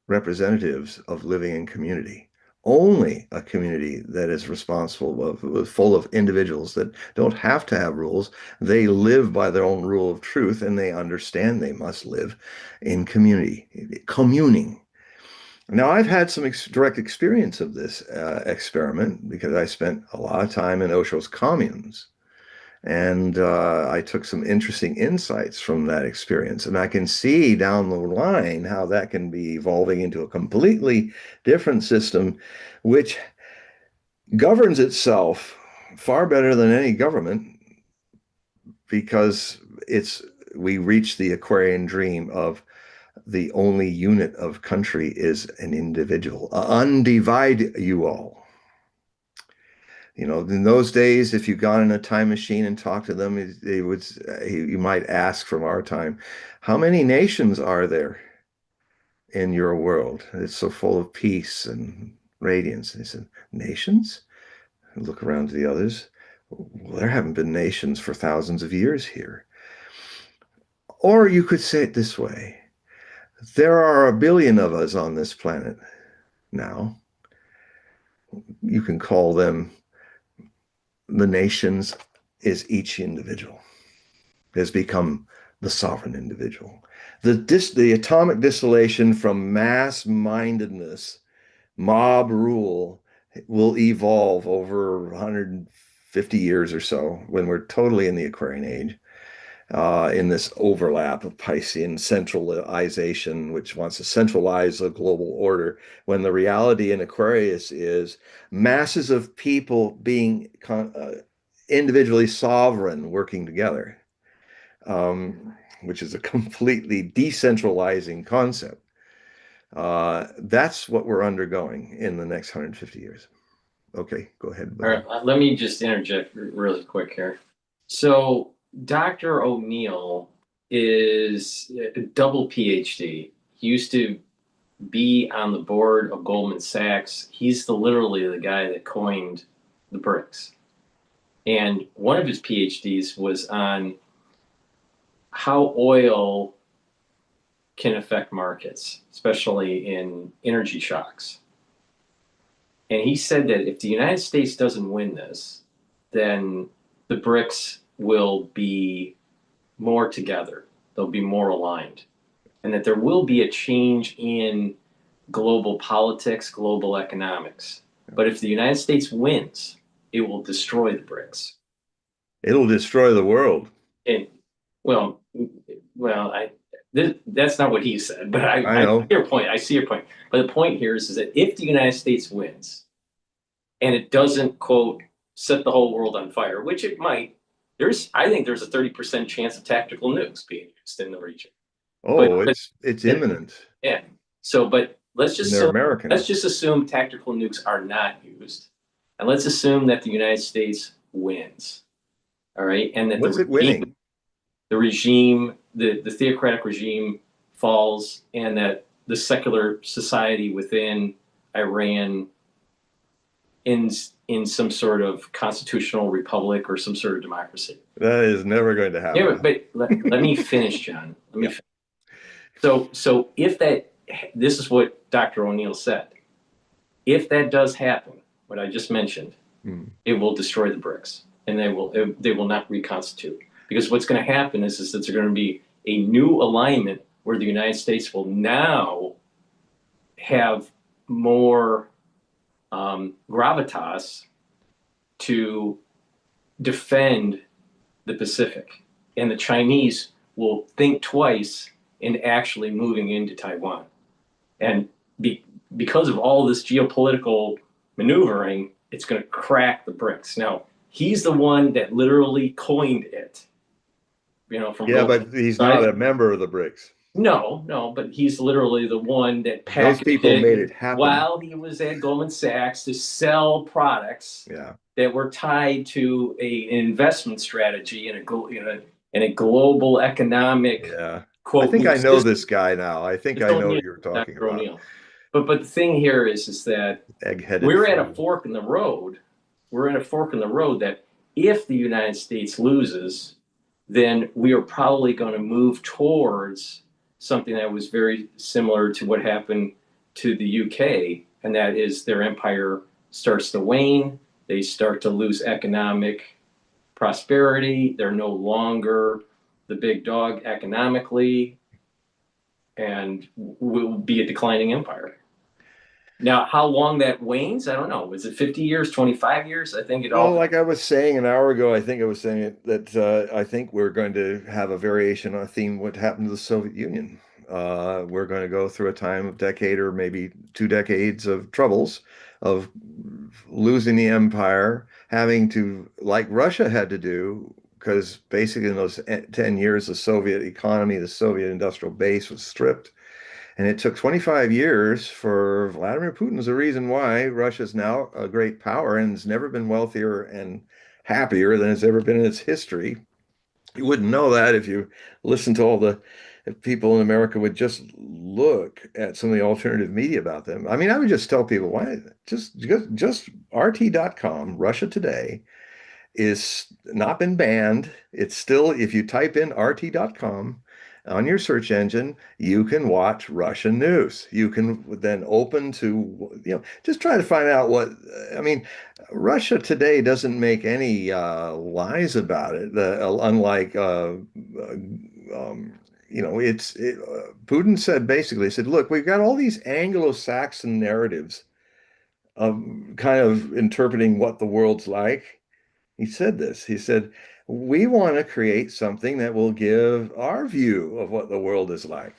representatives of living in community. Only a community that is responsible, full of individuals that don't have to have rules. They live by their own rule of truth, and they understand they must live in community, communing. Now, I've had some direct experience of this experiment because I spent a lot of time in Osho's communes. And I took some interesting insights from that experience. And I can see down the line how that can be evolving into a completely different system, which governs itself far better than any government, because we reach the Aquarian dream of the only unit of country is an individual. Undivide you all. You know, in those days, if you got in a time machine and talked to them, you might ask from our time, how many nations are there in your world? It's so full of peace and radiance. And he said, nations? I look around to the others. Well, there haven't been nations for thousands of years here. Or you could say it this way. There are 1 billion of us on this planet now. You can call them the nations. Is each individual has become the sovereign individual. The atomic distillation from mass-mindedness, mob rule, will evolve over 150 years or so when we're totally in the Aquarian age, in this overlap of Piscean centralization, which wants to centralize a global order, when the reality in Aquarius is masses of people being individually sovereign, working together, which is a completely decentralizing concept. That's what we're undergoing in the next 150 years. Okay, go ahead. All right, let me just interject really quick here. So Dr. O'Neill is a double Ph.D. He used to be on the board of Goldman Sachs. He's literally the guy that coined the BRICS. And one of his PhDs was on how oil can affect markets, especially in energy shocks. And he said that if the United States doesn't win this, then the BRICS will be more together. They'll be more aligned. And that there will be a change in global politics, global economics. But if the United States wins, it will destroy the BRICS. It'll destroy the world. And that's not what he said, but I know. see your point. I see your point. But the point here is that if the United States wins and it doesn't, quote, set the whole world on fire, which it might, I think there's a 30% chance of tactical nukes being used in the region. Oh, it's imminent. Yeah. So, but let's just assume tactical nukes are not used. And let's assume that the United States wins. All right. And that What's it winning? The regime, the theocratic regime falls, and that the secular society within Iran ends in some sort of constitutional republic or some sort of democracy. That is never going to happen. Yeah, but let me finish, John. Let me finish. So if this is what Dr. O'Neill said. If that does happen, what I just mentioned, it will destroy the BRICS, and they will not reconstitute. Because what's going to happen is that there's going to be a new alignment where the United States will now have more gravitas to defend the Pacific. And the Chinese will think twice in actually moving into Taiwan. And because of all this geopolitical maneuvering, it's going to crack the BRICS. Now, he's the one that literally coined it. From Yeah, but he's not a member of the BRICS. No, but he's literally the one that Those packaged people made it happen while he was at Goldman Sachs to sell products that were tied to an investment strategy in a global economic I think I know this guy now. I think I know what you're talking Dr. about. O'Neill. But the thing here is that we're at a fork in the road. We're at a fork in the road that if the United States loses, then we are probably going to move towards something that was very similar to what happened to the UK, and that is their empire starts to wane. They start to lose economic prosperity. They're no longer the big dog economically, and will be a declining empire. Now, how long that wanes, I don't know. Is it 50 years, 25 years? I think it all. Like I was saying an hour ago, I think I was saying that I think we're going to have a variation on a theme what happened to the Soviet Union. We're going to go through a time of decade or maybe 2 decades of troubles, of losing the empire, having to, like Russia had to do, because basically in those 10 years, the Soviet economy, the Soviet industrial base was stripped. And it took 25 years for Vladimir Putin is the reason why Russia is now a great power and has never been wealthier and happier than it's ever been in its history. You wouldn't know that if you listen to all the if people in America would just look at some of the alternative media about them. I mean, I would just tell people, why just RT.com, Russia Today, is not been banned. It's still, if you type in RT.com on your search engine, you can watch Russian news. You can then open to, just try to find out what, I mean, Russia Today doesn't make any lies about it, unlike, Putin said basically, he said, look, we've got all these Anglo-Saxon narratives of kind of interpreting what the world's like. He said this. He said, we want to create something that will give our view of what the world is like.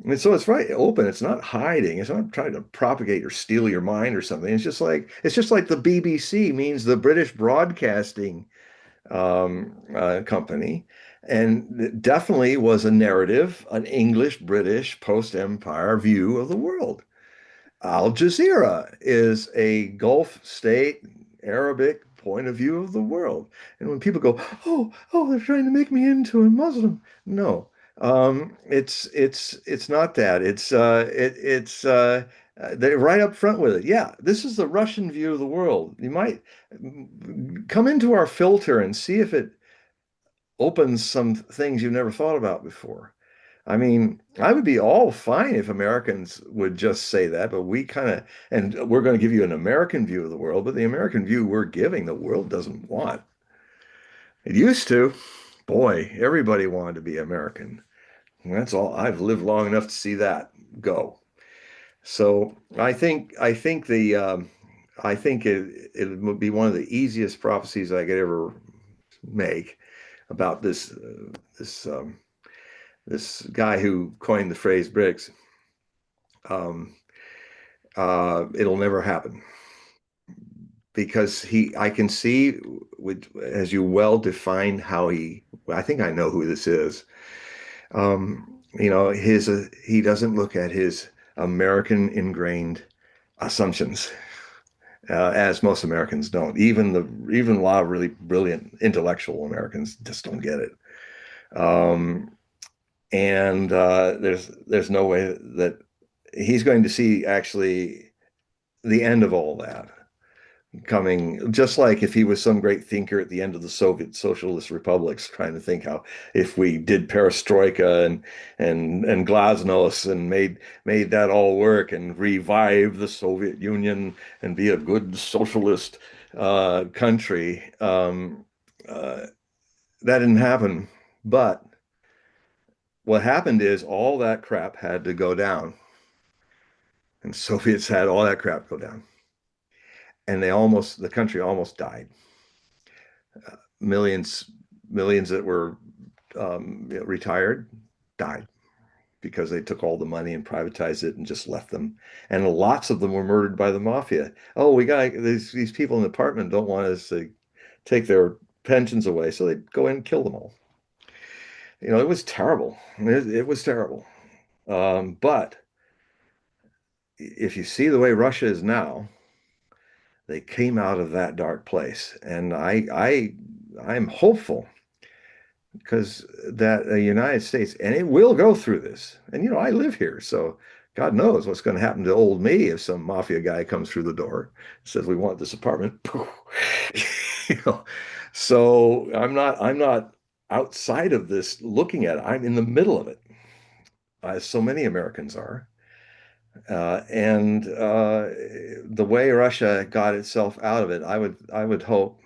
And so it's right open. It's not hiding. It's not trying to propagate or steal your mind or something. It's just like the BBC means the British Broadcasting Company, and it definitely was a narrative, an English British post-empire view of the world. Al Jazeera is a Gulf state Arabic point of view of the world. And when people go, oh, they're trying to make me into a Muslim. No, it's not that. They're right up front with it. Yeah, this is the Russian view of the world. You might come into our filter and see if it opens some things you've never thought about before. I mean, I would be all fine if Americans would just say that, but and we're going to give you an American view of the world, but the American view we're giving, the world doesn't want. It used to. Boy, everybody wanted to be American. And that's all. I've lived long enough to see that go. So I think it would be one of the easiest prophecies I could ever make about this guy who coined the phrase BRICS. It'll never happen because I can see, as you well defined I think I know who this is. He doesn't look at his American ingrained assumptions, as most Americans don't. Even a lot of really brilliant intellectual Americans just don't get it. And there's no way that he's going to see actually the end of all that coming, just like if he was some great thinker at the end of the Soviet socialist republics, trying to think how if we did perestroika and glasnost and made that all work and revive the Soviet Union and be a good socialist country. That didn't happen. But what happened is all that crap had to go down. And Soviets had all that crap go down. And the country almost died. Millions that were retired died. because they took all the money and privatized it and just left them. And lots of them were murdered by the mafia. Oh, we got these people in the apartment don't want us to take their pensions away, so they go in and kill them all. It was terrible. It was terrible. But if you see the way Russia is now, they came out of that dark place, and I'm hopeful because that the United States, and it will go through this. And I live here, so God knows what's going to happen to old me if some mafia guy comes through the door and says we want this apartment. So I'm not outside of this looking at it. I'm in the middle of it, as so many Americans are. And the way Russia got itself out of it, I would hope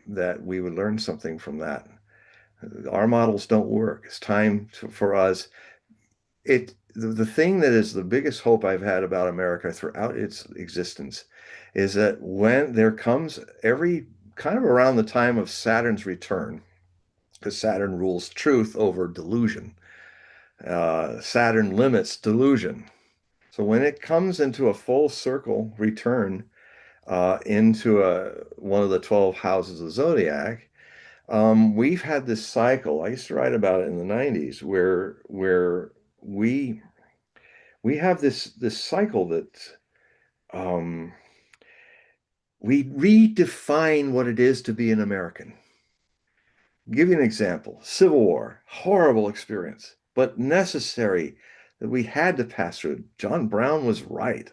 that we would learn something from that. Our models don't work. It's time for us. The thing that is the biggest hope I've had about America throughout its existence is that when there comes every kind of around the time of Saturn's return, because Saturn rules truth over delusion. Saturn limits delusion. So when it comes into a full circle return into one of the 12 houses of zodiac, we've had this cycle. I used to write about it in the 90s, where we have this cycle that we redefine what it is to be an American. Give you an example: Civil War, horrible experience, but necessary, that we had to pass through. John Brown was right.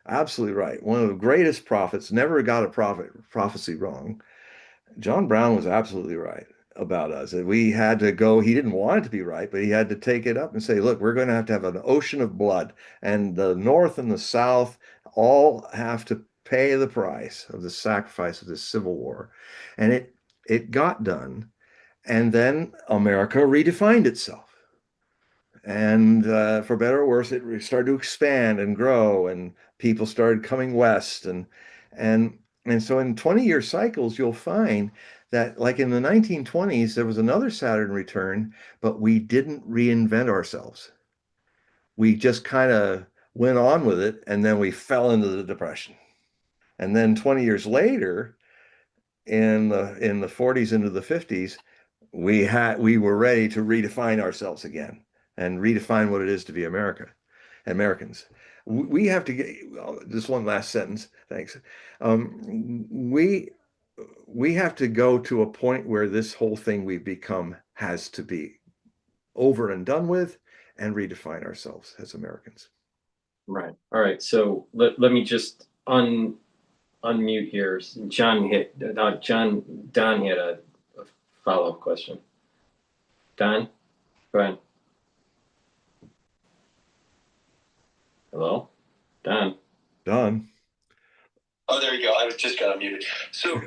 Absolutely right. One of the greatest prophets, never got a prophecy wrong. John Brown was absolutely right about us. We had to go, he didn't want it to be right, but he had to take it up and say, look, we're going to have an ocean of blood, and the North and the South all have to pay the price of the sacrifice of this Civil War. And it got done. And then America redefined itself. And for better or worse, it started to expand and grow, and people started coming west. And so in 20-year cycles, you'll find that, like in the 1920s, there was another Saturn return, but we didn't reinvent ourselves. We just kind of went on with it, and then we fell into the Depression. And then 20 years later, in the 40s into the 50s, we were ready to redefine ourselves again and redefine what it is to be Americans. We have to get this one last sentence. Thanks. We have to go to a point where this whole thing we've become has to be over and done with, and redefine ourselves as Americans. Right. All right. So let me just unmute here. Don had a follow-up question. Don, go ahead. Hello, Don. Don. Oh, there you go. I just got unmuted. So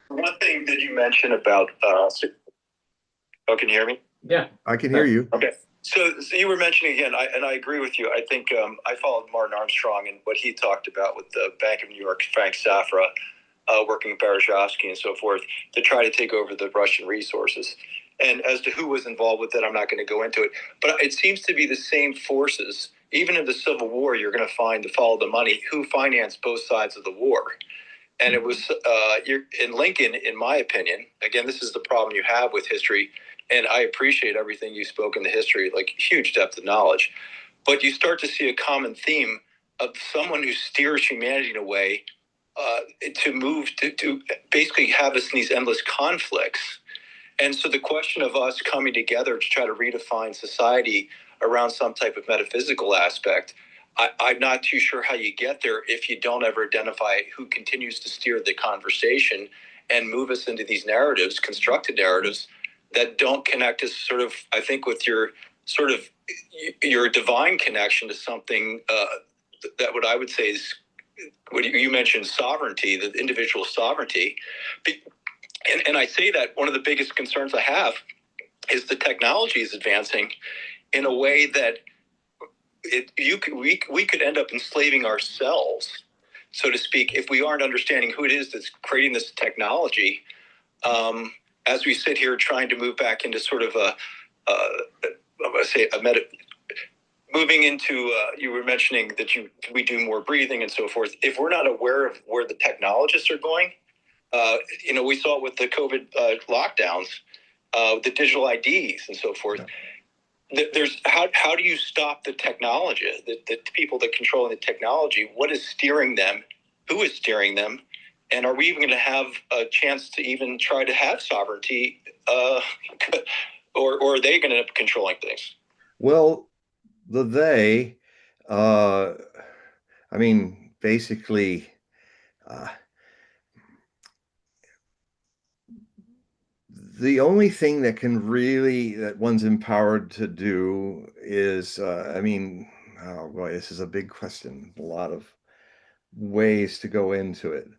one thing that you mentioned about can you hear me? Yeah, I can hear you. Okay. So you were mentioning again, and I agree with you. I think I followed Martin Armstrong and what he talked about with the Bank of New York, Frank Safra, working with Berezovsky and so forth, to try to take over the Russian resources. And as to who was involved with it, I'm not going to go into it. But it seems to be the same forces. Even in the Civil War, you're going to find, to follow the money, who financed both sides of the war. And it was in Lincoln, in my opinion. Again, this is the problem you have with history. And I appreciate everything you spoke in the history, like huge depth of knowledge. But you start to see a common theme of someone who steers humanity in a way to move to basically have us in these endless conflicts. And so the question of us coming together to try to redefine society around some type of metaphysical aspect, I'm not too sure how you get there if you don't ever identify who continues to steer the conversation and move us into these narratives, constructed narratives, that don't connect us sort of, I think, with your sort of your divine connection to something that what I would say is, what you mentioned, sovereignty, the individual sovereignty. And I say that one of the biggest concerns I have is the technology is advancing in a way that we could end up enslaving ourselves, so to speak, if we aren't understanding who it is that's creating this technology. As we sit here trying to move back into sort of a say moving into you were mentioning that we do more breathing and so forth. If we're not aware of where the technologists are going, we saw it with the COVID lockdowns, the digital IDs and so forth. There's how do you stop the technology, the people that control the technology? What is steering them? Who is steering them? And are we even going to have a chance to even try to have sovereignty, or are they going to end up controlling things? Well, basically, the only thing that one's empowered to do is, oh boy, this is a big question. A lot of ways to go into it.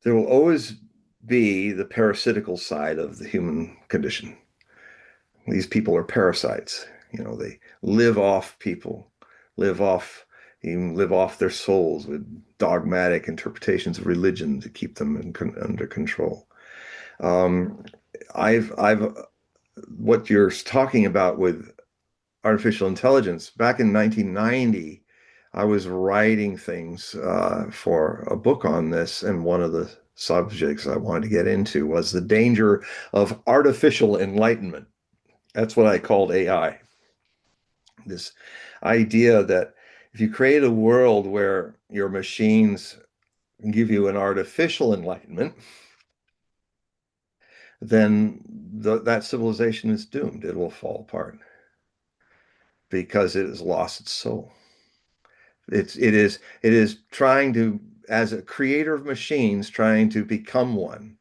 There will always be the parasitical side of the human condition. These people are parasites. They live off people, even live off their souls with dogmatic interpretations of religion to keep them under control. What you're talking about with artificial intelligence, back in 1990, I was writing things for a book on this, and one of the subjects I wanted to get into was the danger of artificial enlightenment. That's what I called AI. This idea that if you create a world where your machines give you an artificial enlightenment, then that civilization is doomed. It will fall apart because it has lost its soul. It is trying to, as a creator of machines, trying to become one.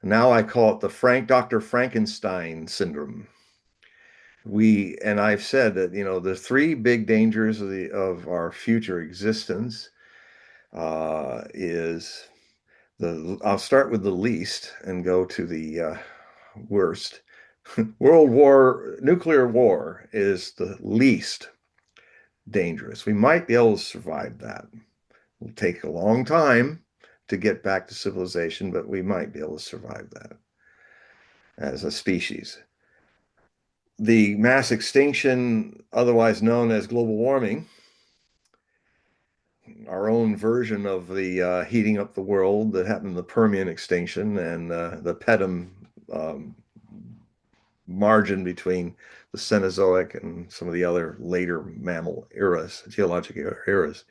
Now I call it the Dr. Frankenstein syndrome. And I've said that, the three big dangers of our future existence is I'll start with the least and go to the worst. Nuclear war is the least dangerous. We might be able to survive that. It'll take a long time to get back to civilization, but we might be able to survive that as a species. The mass extinction, otherwise known as global warming, our own version of the heating up the world that happened in the Permian extinction and the Pedum margin between the Cenozoic and some of the other later mammal eras, geologic eras.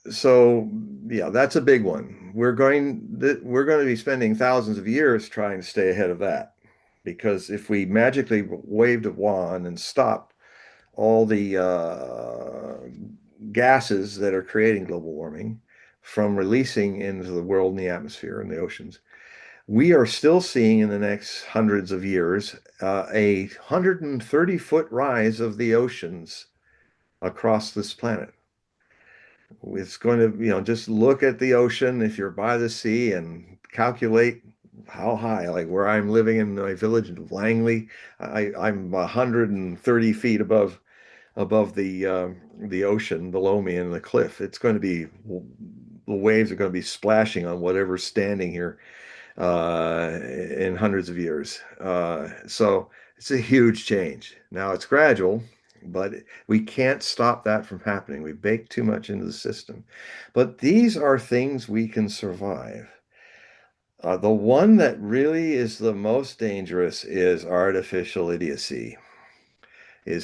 So yeah, that's a big one. We're going to be spending thousands of years trying to stay ahead of that, because if we magically waved a wand and stopped all the gases that are creating global warming from releasing into the world and the atmosphere and the oceans, we are still seeing in the next hundreds of years a 130-foot rise of the oceans across this planet. It's going to, just look at the ocean if you're by the sea and calculate how high, like where I'm living in my village of Langley, I'm 130 feet above the ocean below me and the cliff. It's going to be, the waves are going to be splashing on whatever's standing here in hundreds of years. So it's a huge change. Now it's gradual, but we can't stop that from happening. We bake too much into the system. But these are things we can survive. The one that really is the most dangerous is artificial idiocy. And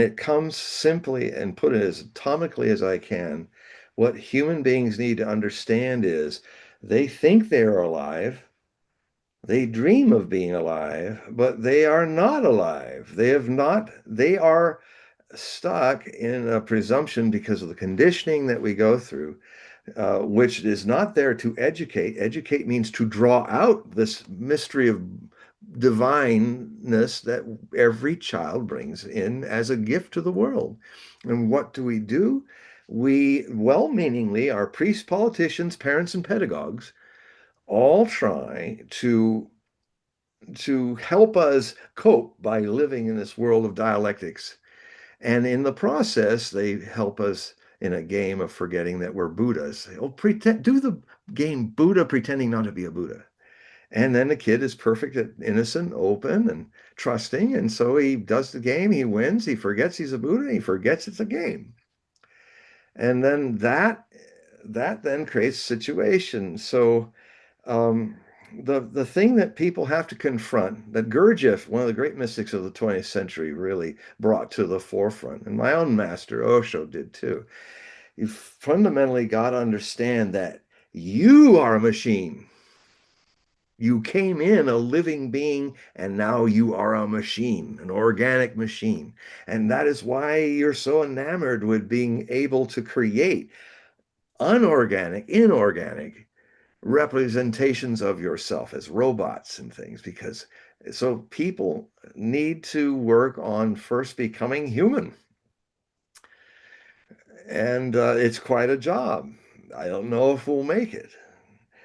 it comes simply, and put it as atomically as I can, what human beings need to understand is they think they're alive, they dream of being alive, but they are not alive. They are stuck in a presumption because of the conditioning that we go through, which is not there to educate. Educate means to draw out this mystery of divineness that every child brings in as a gift to the world. And what do? We well-meaningly, our priests, politicians, parents, and pedagogues all try to help us cope by living in this world of dialectics. And in the process, they help us in a game of forgetting that we're Buddhas. Oh, do the game Buddha pretending not to be a Buddha. And then the kid is perfect, innocent, open, and trusting. And so he does the game, he wins, he forgets he's a Buddha, he forgets it's a game. And then that then creates situation. So the thing that people have to confront, that Gurdjieff, one of the great mystics of the 20th century, really brought to the forefront, and my own master Osho did too. You fundamentally got to understand that you are a machine. You came in a living being, and now you are a machine, an organic machine. And that is why you're so enamored with being able to create unorganic, inorganic representations of yourself as robots and things, because so people need to work on first becoming human. And it's quite a job. I don't know if we'll make it.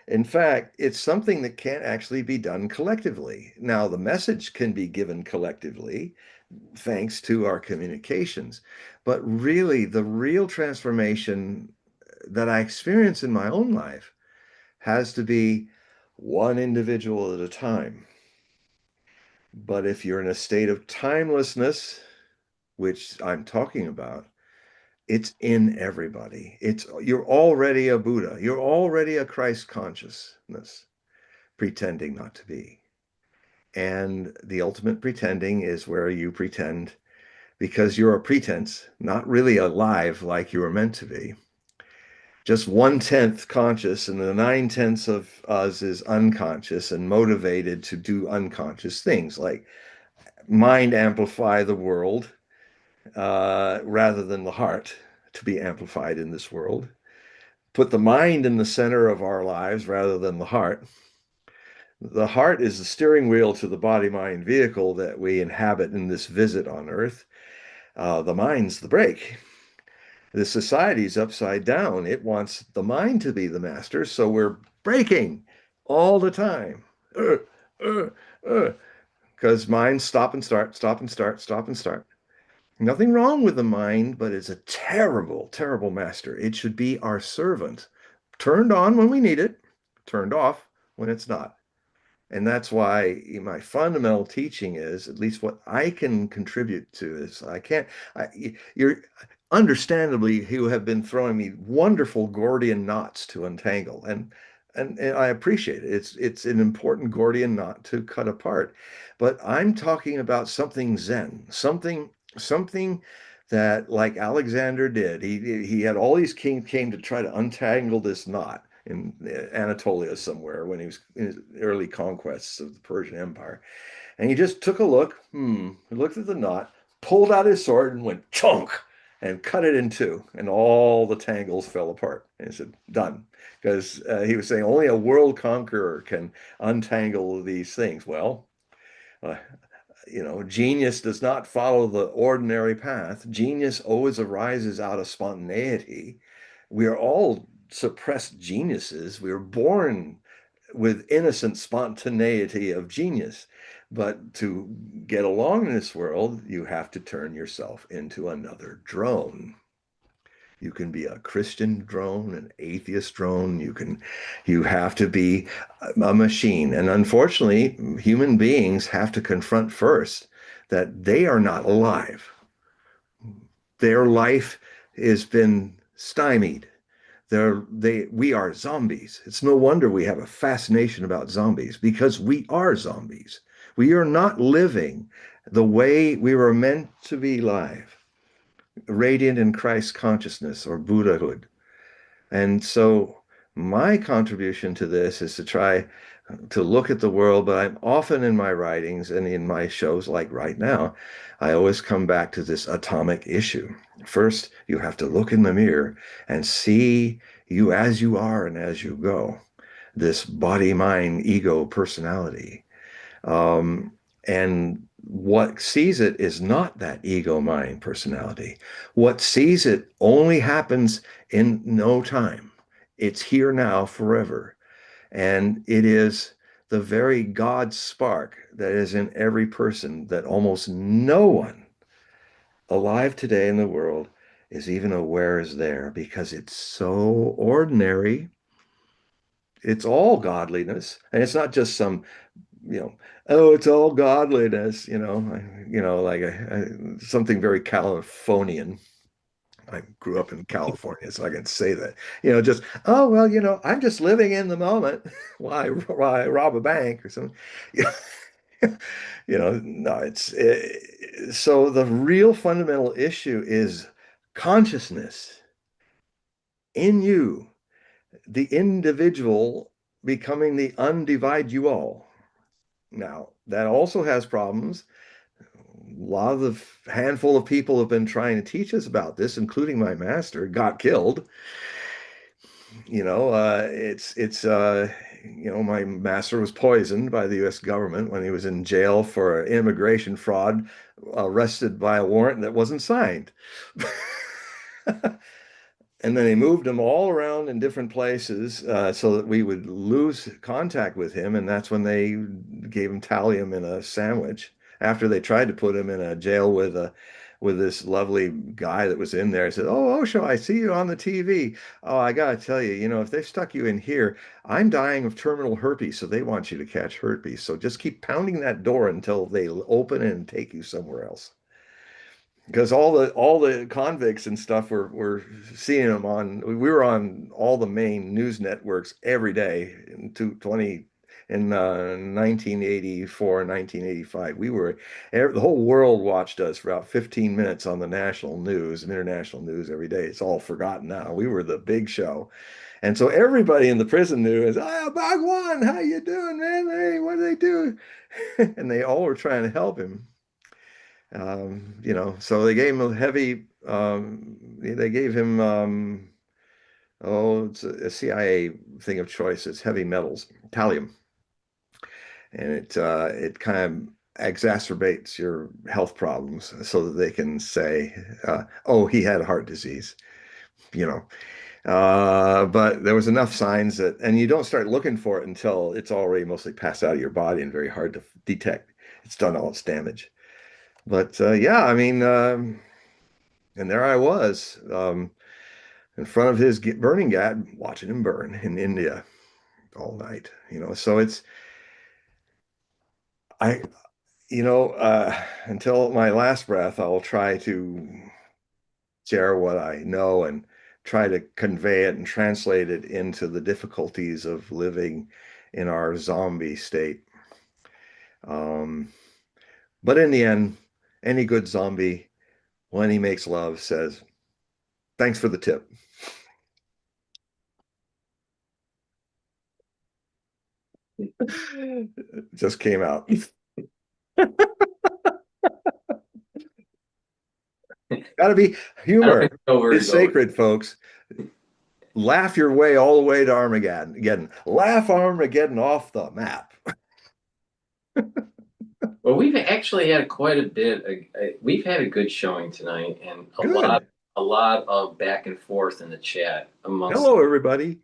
In fact, it's something that can't actually be done collectively. Now, the message can be given collectively thanks to our communications, but really, the real transformation that I experience in my own life has to be one individual at a time. But if you're in a state of timelessness, which I'm talking about, it's in everybody. You're already a Buddha. You're already a Christ consciousness, pretending not to be. And the ultimate pretending is where you pretend because you're a pretense, not really alive like you were meant to be. Just 1/10 conscious, and the 9/10 of us is unconscious and motivated to do unconscious things like mind amplify the world rather than the heart to be amplified in this world. Put the mind in the center of our lives rather than the heart. The heart is the steering wheel to the body-mind vehicle that we inhabit in this visit on Earth. The mind's the brake. The society's upside down. It wants the mind to be the master, so we're braking all the time. Because minds stop and start, stop and start, stop and start. Nothing wrong with the mind, but it's a terrible, terrible master. It should be our servant. Turned on when we need it, turned off when it's not. And that's why my fundamental teaching is, at least what I can contribute to, is you're understandably, you have been throwing me wonderful Gordian knots to untangle. And I appreciate it. It's an important Gordian knot to cut apart. But I'm talking about something Zen, something that, like Alexander did, he had all these kings came to try to untangle this knot in Anatolia somewhere when he was in his early conquests of the Persian Empire. And he just took a look, he looked at the knot, pulled out his sword and went chunk and cut it in two, and all the tangles fell apart. And he said, done. Because he was saying only a world conqueror can untangle these things. Well, genius does not follow the ordinary path. Genius always arises out of spontaneity. We are all suppressed geniuses. We were born with innocent spontaneity of genius. But to get along in this world, you have to turn yourself into another drone. You can be a Christian drone, an atheist drone. You have to be a machine. And unfortunately, human beings have to confront first that they are not alive. Their life has been stymied. We are zombies. It's no wonder we have a fascination about zombies, because we are zombies. We are not living the way we were meant to be live, radiant in Christ consciousness or Buddhahood. And so my contribution to this is to try to look at the world, but I'm often in my writings and in my shows, like right now, I always come back to this atomic issue. First, you have to look in the mirror and see you as you are and as you go, this body, mind, ego, personality. And what sees it is not that ego, mind, personality. What sees it only happens in no time. It's here now, forever. And it is the very God spark that is in every person that almost no one alive today in the world is even aware is there because it's so ordinary. It's all godliness. And it's not just some, oh, it's all godliness, like something very Californian. I grew up in California, so I can say that. Just, oh, well, I'm just living in the moment. Why rob a bank or something? No, so the real fundamental issue is consciousness in you, the individual becoming the undivide you all. Now, that also has problems. A lot of the handful of people have been trying to teach us about this, including my master, got killed. My master was poisoned by the U.S. government when he was in jail for immigration fraud, arrested by a warrant that wasn't signed. And then they moved him all around in different places so that we would lose contact with him. And that's when they gave him thallium in a sandwich. After they tried to put him in a jail with this lovely guy that was in there. I said, "Oh, Osho, I see you on the TV. Oh, I gotta tell you, if they've stuck you in here, I'm dying of terminal herpes, so they want you to catch herpes. So just keep pounding that door until they open it and take you somewhere else." Because all the convicts and stuff were seeing them we were on all the main news networks every day in 1984 and 1985. The whole world watched us for about 15 minutes on the national news and international news every day. It's all forgotten now. We were the big show. And so everybody in the prison knew is, "Oh, Bhagwan, how you doing, man? Hey, what do they do?" And they all were trying to help him. So they gave him it's a CIA thing of choice. It's heavy metals, thallium, and it kind of exacerbates your health problems so that they can say, "Oh, he had heart disease," you know. But there was enough signs and you don't start looking for it until it's already mostly passed out of your body and very hard to detect. It's done all its damage. But yeah, I mean, and there I was in front of his burning gad, watching him burn in India all night. So I, until my last breath, I'll try to share what I know and try to convey it and translate it into the difficulties of living in our zombie state. But in the end, any good zombie, when he makes love, says, "Thanks for the tip." Just came out. Gotta be humor. It's sacred, folks. Laugh your way all the way to Armageddon. Laugh Armageddon off the map. Well, we've actually had quite a bit. We've had a good showing tonight, and a lot of back and forth in the chat amongst. Hello, everybody.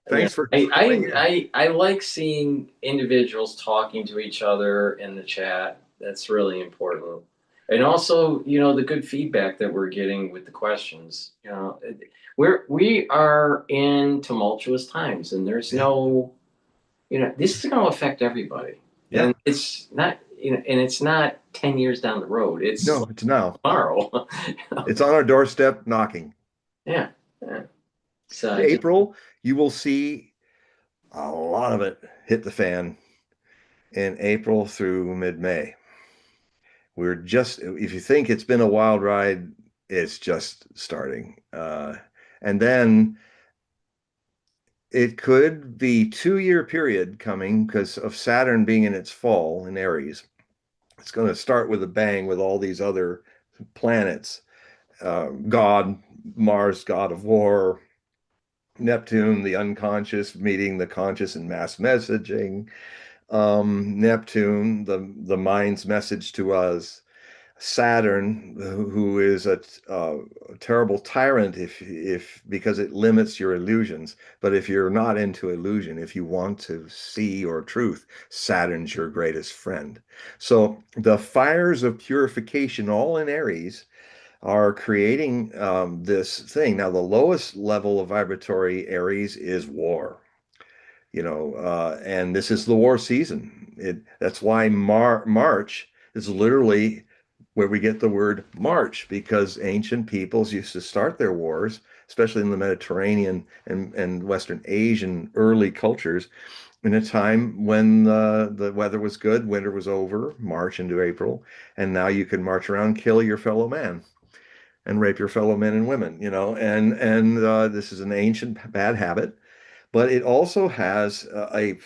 Thanks for. I like seeing individuals talking to each other in the chat. That's really important, and also, the good feedback that we're getting with the questions. We are in tumultuous times, and there's no, this is going to affect everybody. Yeah. And it's not, and it's not 10 years down the road. It's now. Tomorrow. It's on our doorstep knocking. Yeah. So April, you will see a lot of it hit the fan in April through mid-May. If you think it's been a wild ride, it's just starting. And then it could be 2-year period coming because of Saturn being in its fall in Aries. It's going to start with a bang with all these other planets. Mars, god of war, Neptune, the unconscious, meeting the conscious in mass messaging, Neptune, the mind's message to us, Saturn, who is a terrible tyrant because it limits your illusions. But if you're not into illusion, if you want to see your truth, Saturn's your greatest friend. So the fires of purification, all in Aries, are creating this thing. Now, the lowest level of vibratory Aries is war, and this is the war season. That's why March is literally where we get the word March, because ancient peoples used to start their wars, especially in the Mediterranean and Western Asian early cultures, in a time when the weather was good, winter was over, March into April, and now you can march around, kill your fellow man, and rape your fellow men and women, and this is an ancient bad habit, but it also has a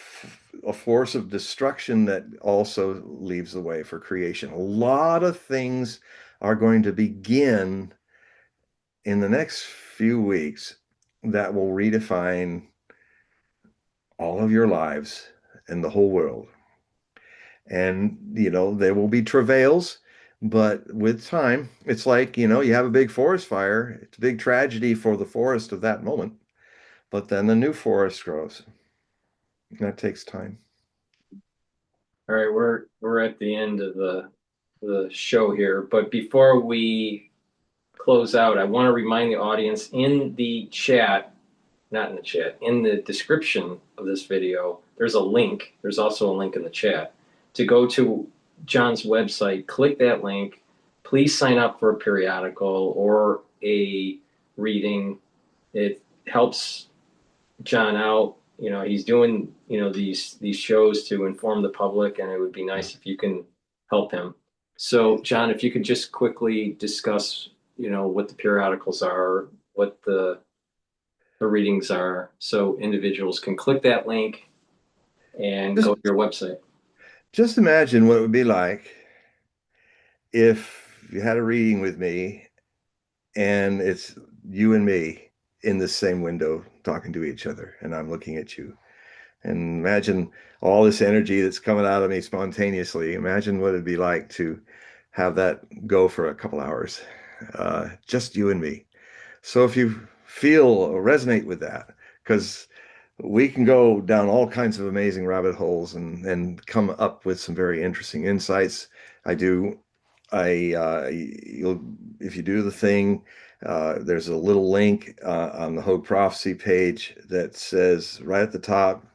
force of destruction that also leaves the way for creation. A lot of things are going to begin in the next few weeks that will redefine all of your lives and the whole world. And, there will be travails, but with time, it's like, you have a big forest fire. It's a big tragedy for the forest of that moment, but then the new forest grows. That takes time. All right, we're at the end of the show here, but before we close out, I want to remind the audience in the chat, not in the chat, in the description of this video, there's a link. There's also a link in the chat to go to John's website. Click that link. Please sign up for a periodical or a reading. It helps John out. He's doing, these shows to inform the public, and it would be nice if you can help him. So, John, if you could just quickly discuss, what the periodicals are, what the readings are, so individuals can click that link and go to your website. Just imagine what it would be like if you had a reading with me and it's you and me in the same window talking to each other, and I'm looking at you. And imagine all this energy that's coming out of me spontaneously. Imagine what it'd be like to have that go for a couple hours, just you and me. So if you feel or resonate with that, because we can go down all kinds of amazing rabbit holes and come up with some very interesting insights. You'll, if you do the thing, there's a little link on the Hogue Prophecy page that says right at the top,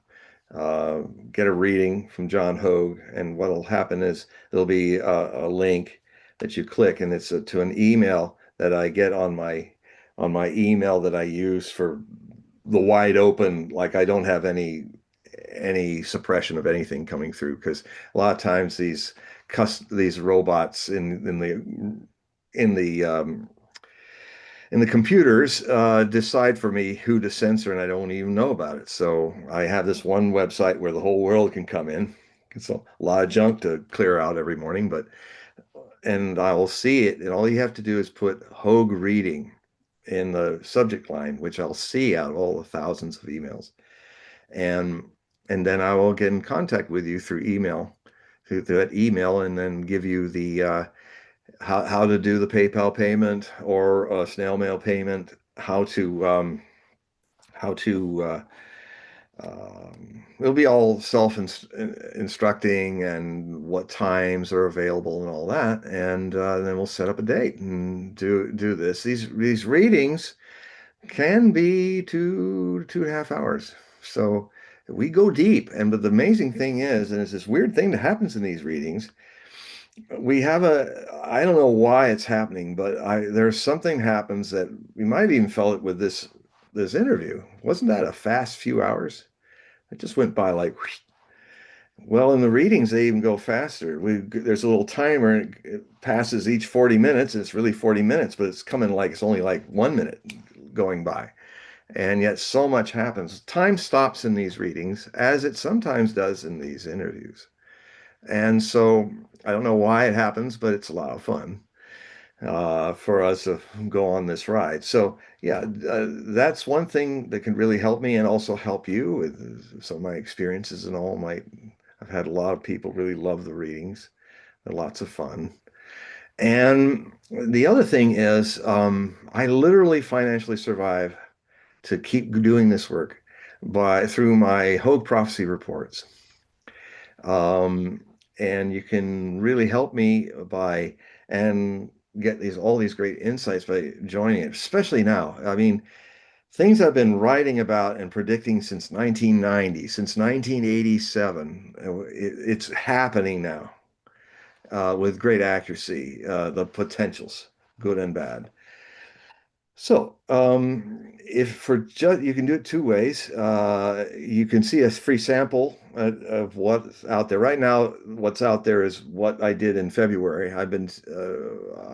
get a reading from John Hogue. And what'll happen is there'll be a link that you click, and it's to an email that I get on my email that I use for the wide open. Like, I don't have any suppression of anything coming through, because a lot of times these robots in the computers decide for me who to censor, and I don't even know about it. So I have this one website where the whole world can come in. It's a lot of junk to clear out every morning, and I will see it, and all you have to do is put Hogue reading in the subject line, which I'll see out of all the thousands of emails. And then I will get in contact with you through that email, and then give you the how to do the PayPal payment or a snail mail payment, how to it'll be all self-instructing, and what times are available and all that, and then we'll set up a date and do this. These readings can be 2.5 hours, so we go deep. But the amazing thing is, and it's this weird thing that happens in these readings, I don't know why it's happening, but there's something happens that we might have even felt it with this interview. Wasn't that a fast few hours? It just went by like, whoosh. Well, in the readings, they even go faster. There's a little timer, and it passes each 40 minutes. And it's really 40 minutes, but it's coming like it's only like 1 minute going by. And yet so much happens. Time stops in these readings, as it sometimes does in these interviews. And so I don't know why it happens, but it's a lot of fun for us to go on this ride. So yeah, that's one thing that can really help me, and also help you with some of my experiences and all. I've had a lot of people really love the readings. They're lots of fun. And the other thing is, I literally financially survive to keep doing this work through my Hogue Prophecy reports. And you can really help me and get all these great insights by joining it, especially now. I mean, things I've been writing about and predicting since 1990, since 1987, it's happening now with great accuracy, the potentials, good and bad. So, if for just you can do it two ways. You can see a free sample of what's out there right now. What's out there is what I did in February. I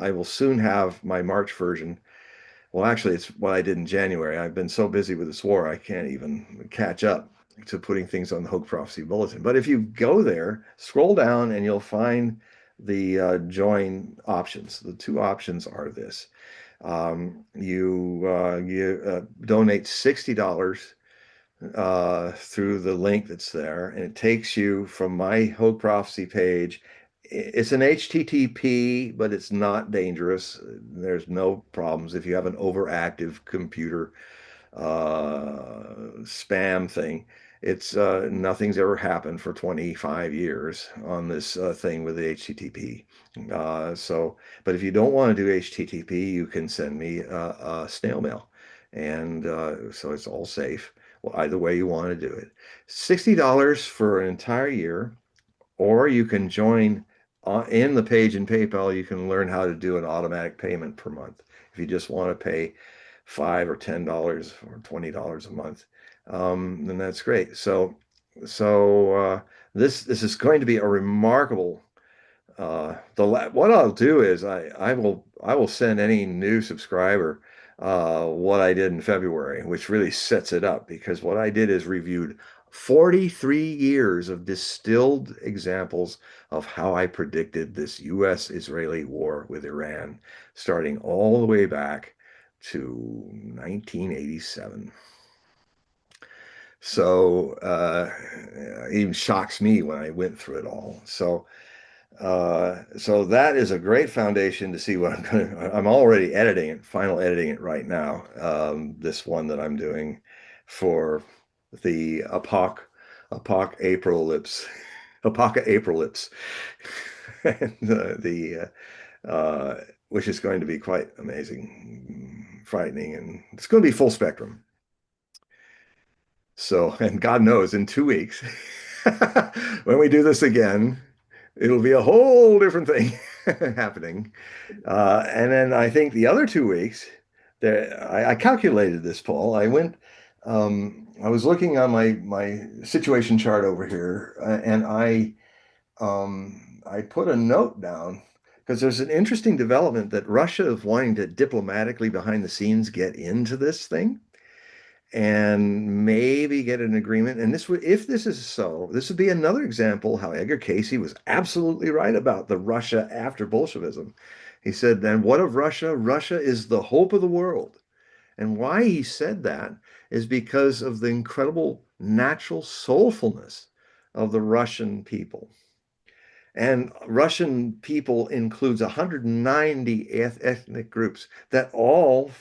will soon have my March version. Well, actually, it's what I did in January. I've been so busy with this war, I can't even catch up to putting things on the Hogue Prophecy Bulletin. But if you go there, scroll down, and you'll find the join options. The two options are this. You donate $60 through the link that's there, and it takes you from my Hogue Prophecy page. It's an HTTP, but it's not dangerous. There's no problems if you have an overactive computer spam thing. It's nothing's ever happened for 25 years on this thing with the HTTP. But if you don't want to do HTTP, you can send me a snail mail, and so it's all safe. Well, either way you want to do it. $60 for an entire year, or you can join in the page in PayPal. You can learn how to do an automatic payment per month if you just want to pay $5 or $10 or $20 a month. Then that's great. So this is going to be a remarkable. What I'll do is I will send any new subscriber what I did in February, which really sets it up, because what I did is reviewed 43 years of distilled examples of how I predicted this U.S.-Israeli war with Iran, starting all the way back to 1987. So it even shocks me when I went through it all. So that is a great foundation to see what I'm already editing it, final editing it right now. This one that I'm doing for the Apoc April ellipse, Apoca April ellipse, and which is going to be quite amazing, frightening, and it's going to be full spectrum. So, and God knows, in 2 weeks, when we do this again, it'll be a whole different thing happening. And then I think the other 2 weeks, I calculated this, Paul. I was looking on my situation chart over here, and I put a note down because there's an interesting development that Russia is wanting to diplomatically behind the scenes get into this thing and maybe get an agreement. And if this is so, this would be another example how Edgar Cayce was absolutely right about the Russia after Bolshevism. He said, then what of Russia? Russia is the hope of the world. And why he said that is because of the incredible natural soulfulness of the Russian people. And Russian people includes 190 ethnic groups that all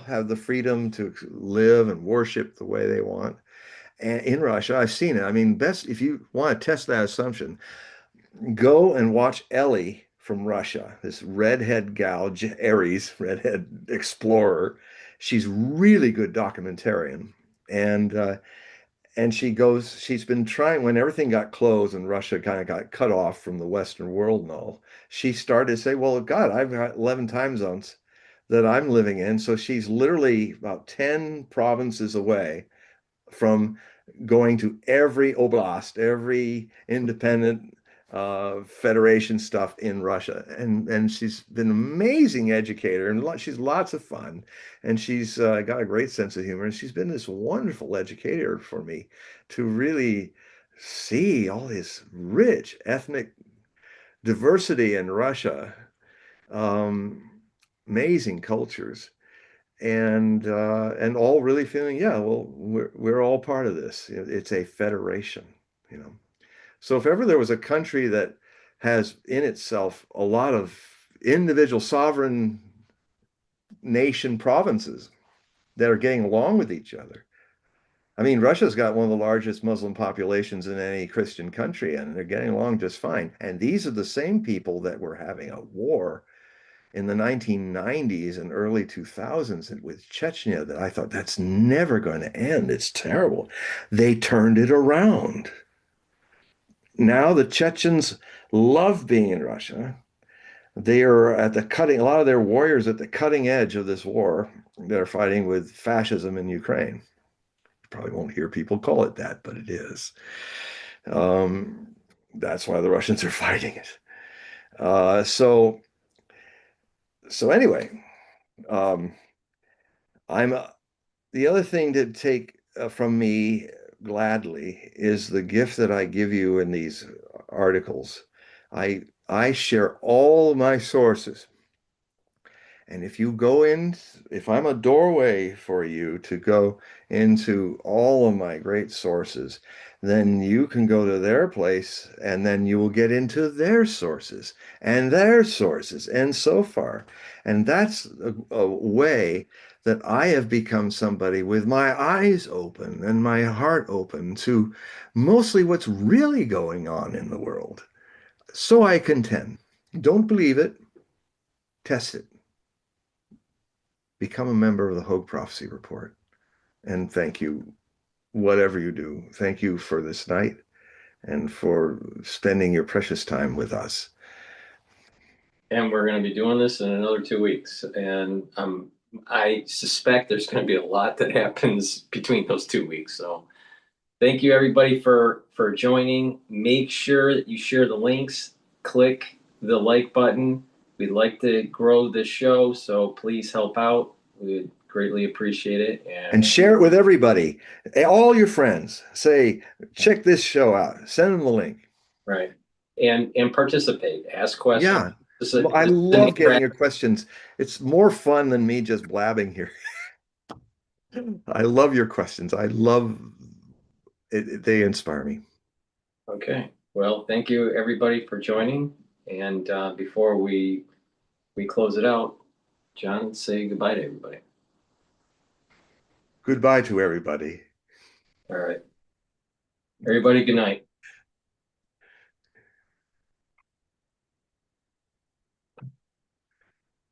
have the freedom to live and worship the way they want. And in Russia, I've seen it. I mean, best if you want to test that assumption, go and watch Ellie from Russia, this redhead gal, Aries, redhead explorer. She's really good documentarian. And she's been trying, when everything got closed and Russia kind of got cut off from the Western world and all, she started to say, well, God, I've got 11 time zones that I'm living in. So she's literally about 10 provinces away from going to every oblast, every independent federation stuff in Russia. And she's been an amazing educator, and she's lots of fun, and she's got a great sense of humor, and she's been this wonderful educator for me to really see all this rich ethnic diversity in Russia, amazing cultures, and all really feeling, yeah, well, we're all part of this. It's a federation, you know. So if ever there was a country that has in itself a lot of individual sovereign nation provinces that are getting along with each other, I mean, Russia's got one of the largest Muslim populations in any Christian country, and they're getting along just fine. And these are the same people that were having a war in the 1990s and early 2000s with Chechnya that I thought that's never going to end. It's terrible. They turned it around. Now the Chechens love being in Russia. They are at the cutting, a lot of their warriors at the cutting edge of this war. They're fighting with fascism in Ukraine. You probably won't hear people call it that, but it is. That's why the Russians are fighting it. So anyway, um, I'm the other thing to take from me gladly is the gift that I give you in these articles. I share all of my sources. And if you go in, if I'm a doorway for you to go into all of my great sources, then you can go to their place and then you will get into their sources and so far. And that's a way that I have become somebody with my eyes open and my heart open to mostly what's really going on in the world. So I contend. Don't believe it, test it. Become a member of the Hogue Prophecy Report. And thank you, whatever you do. Thank you for this night and for spending your precious time with us. And we're going to be doing this in another 2 weeks. And I suspect there's going to be a lot that happens between those 2 weeks. So thank you, everybody, for joining. Make sure that you share the links. Click the like button. We'd like to grow this show, so please help out. We'd greatly appreciate it. And share it with everybody, all your friends. Say, check this show out. Send them the link. Right. And participate. Ask questions. Yeah. I love getting your questions. It's more fun than me just blabbing here. I love your questions. I love it. They inspire me. Okay. Well, thank you, everybody, for joining. And before we close it out, John, say goodbye to everybody. Goodbye to everybody. All right. Everybody, good night.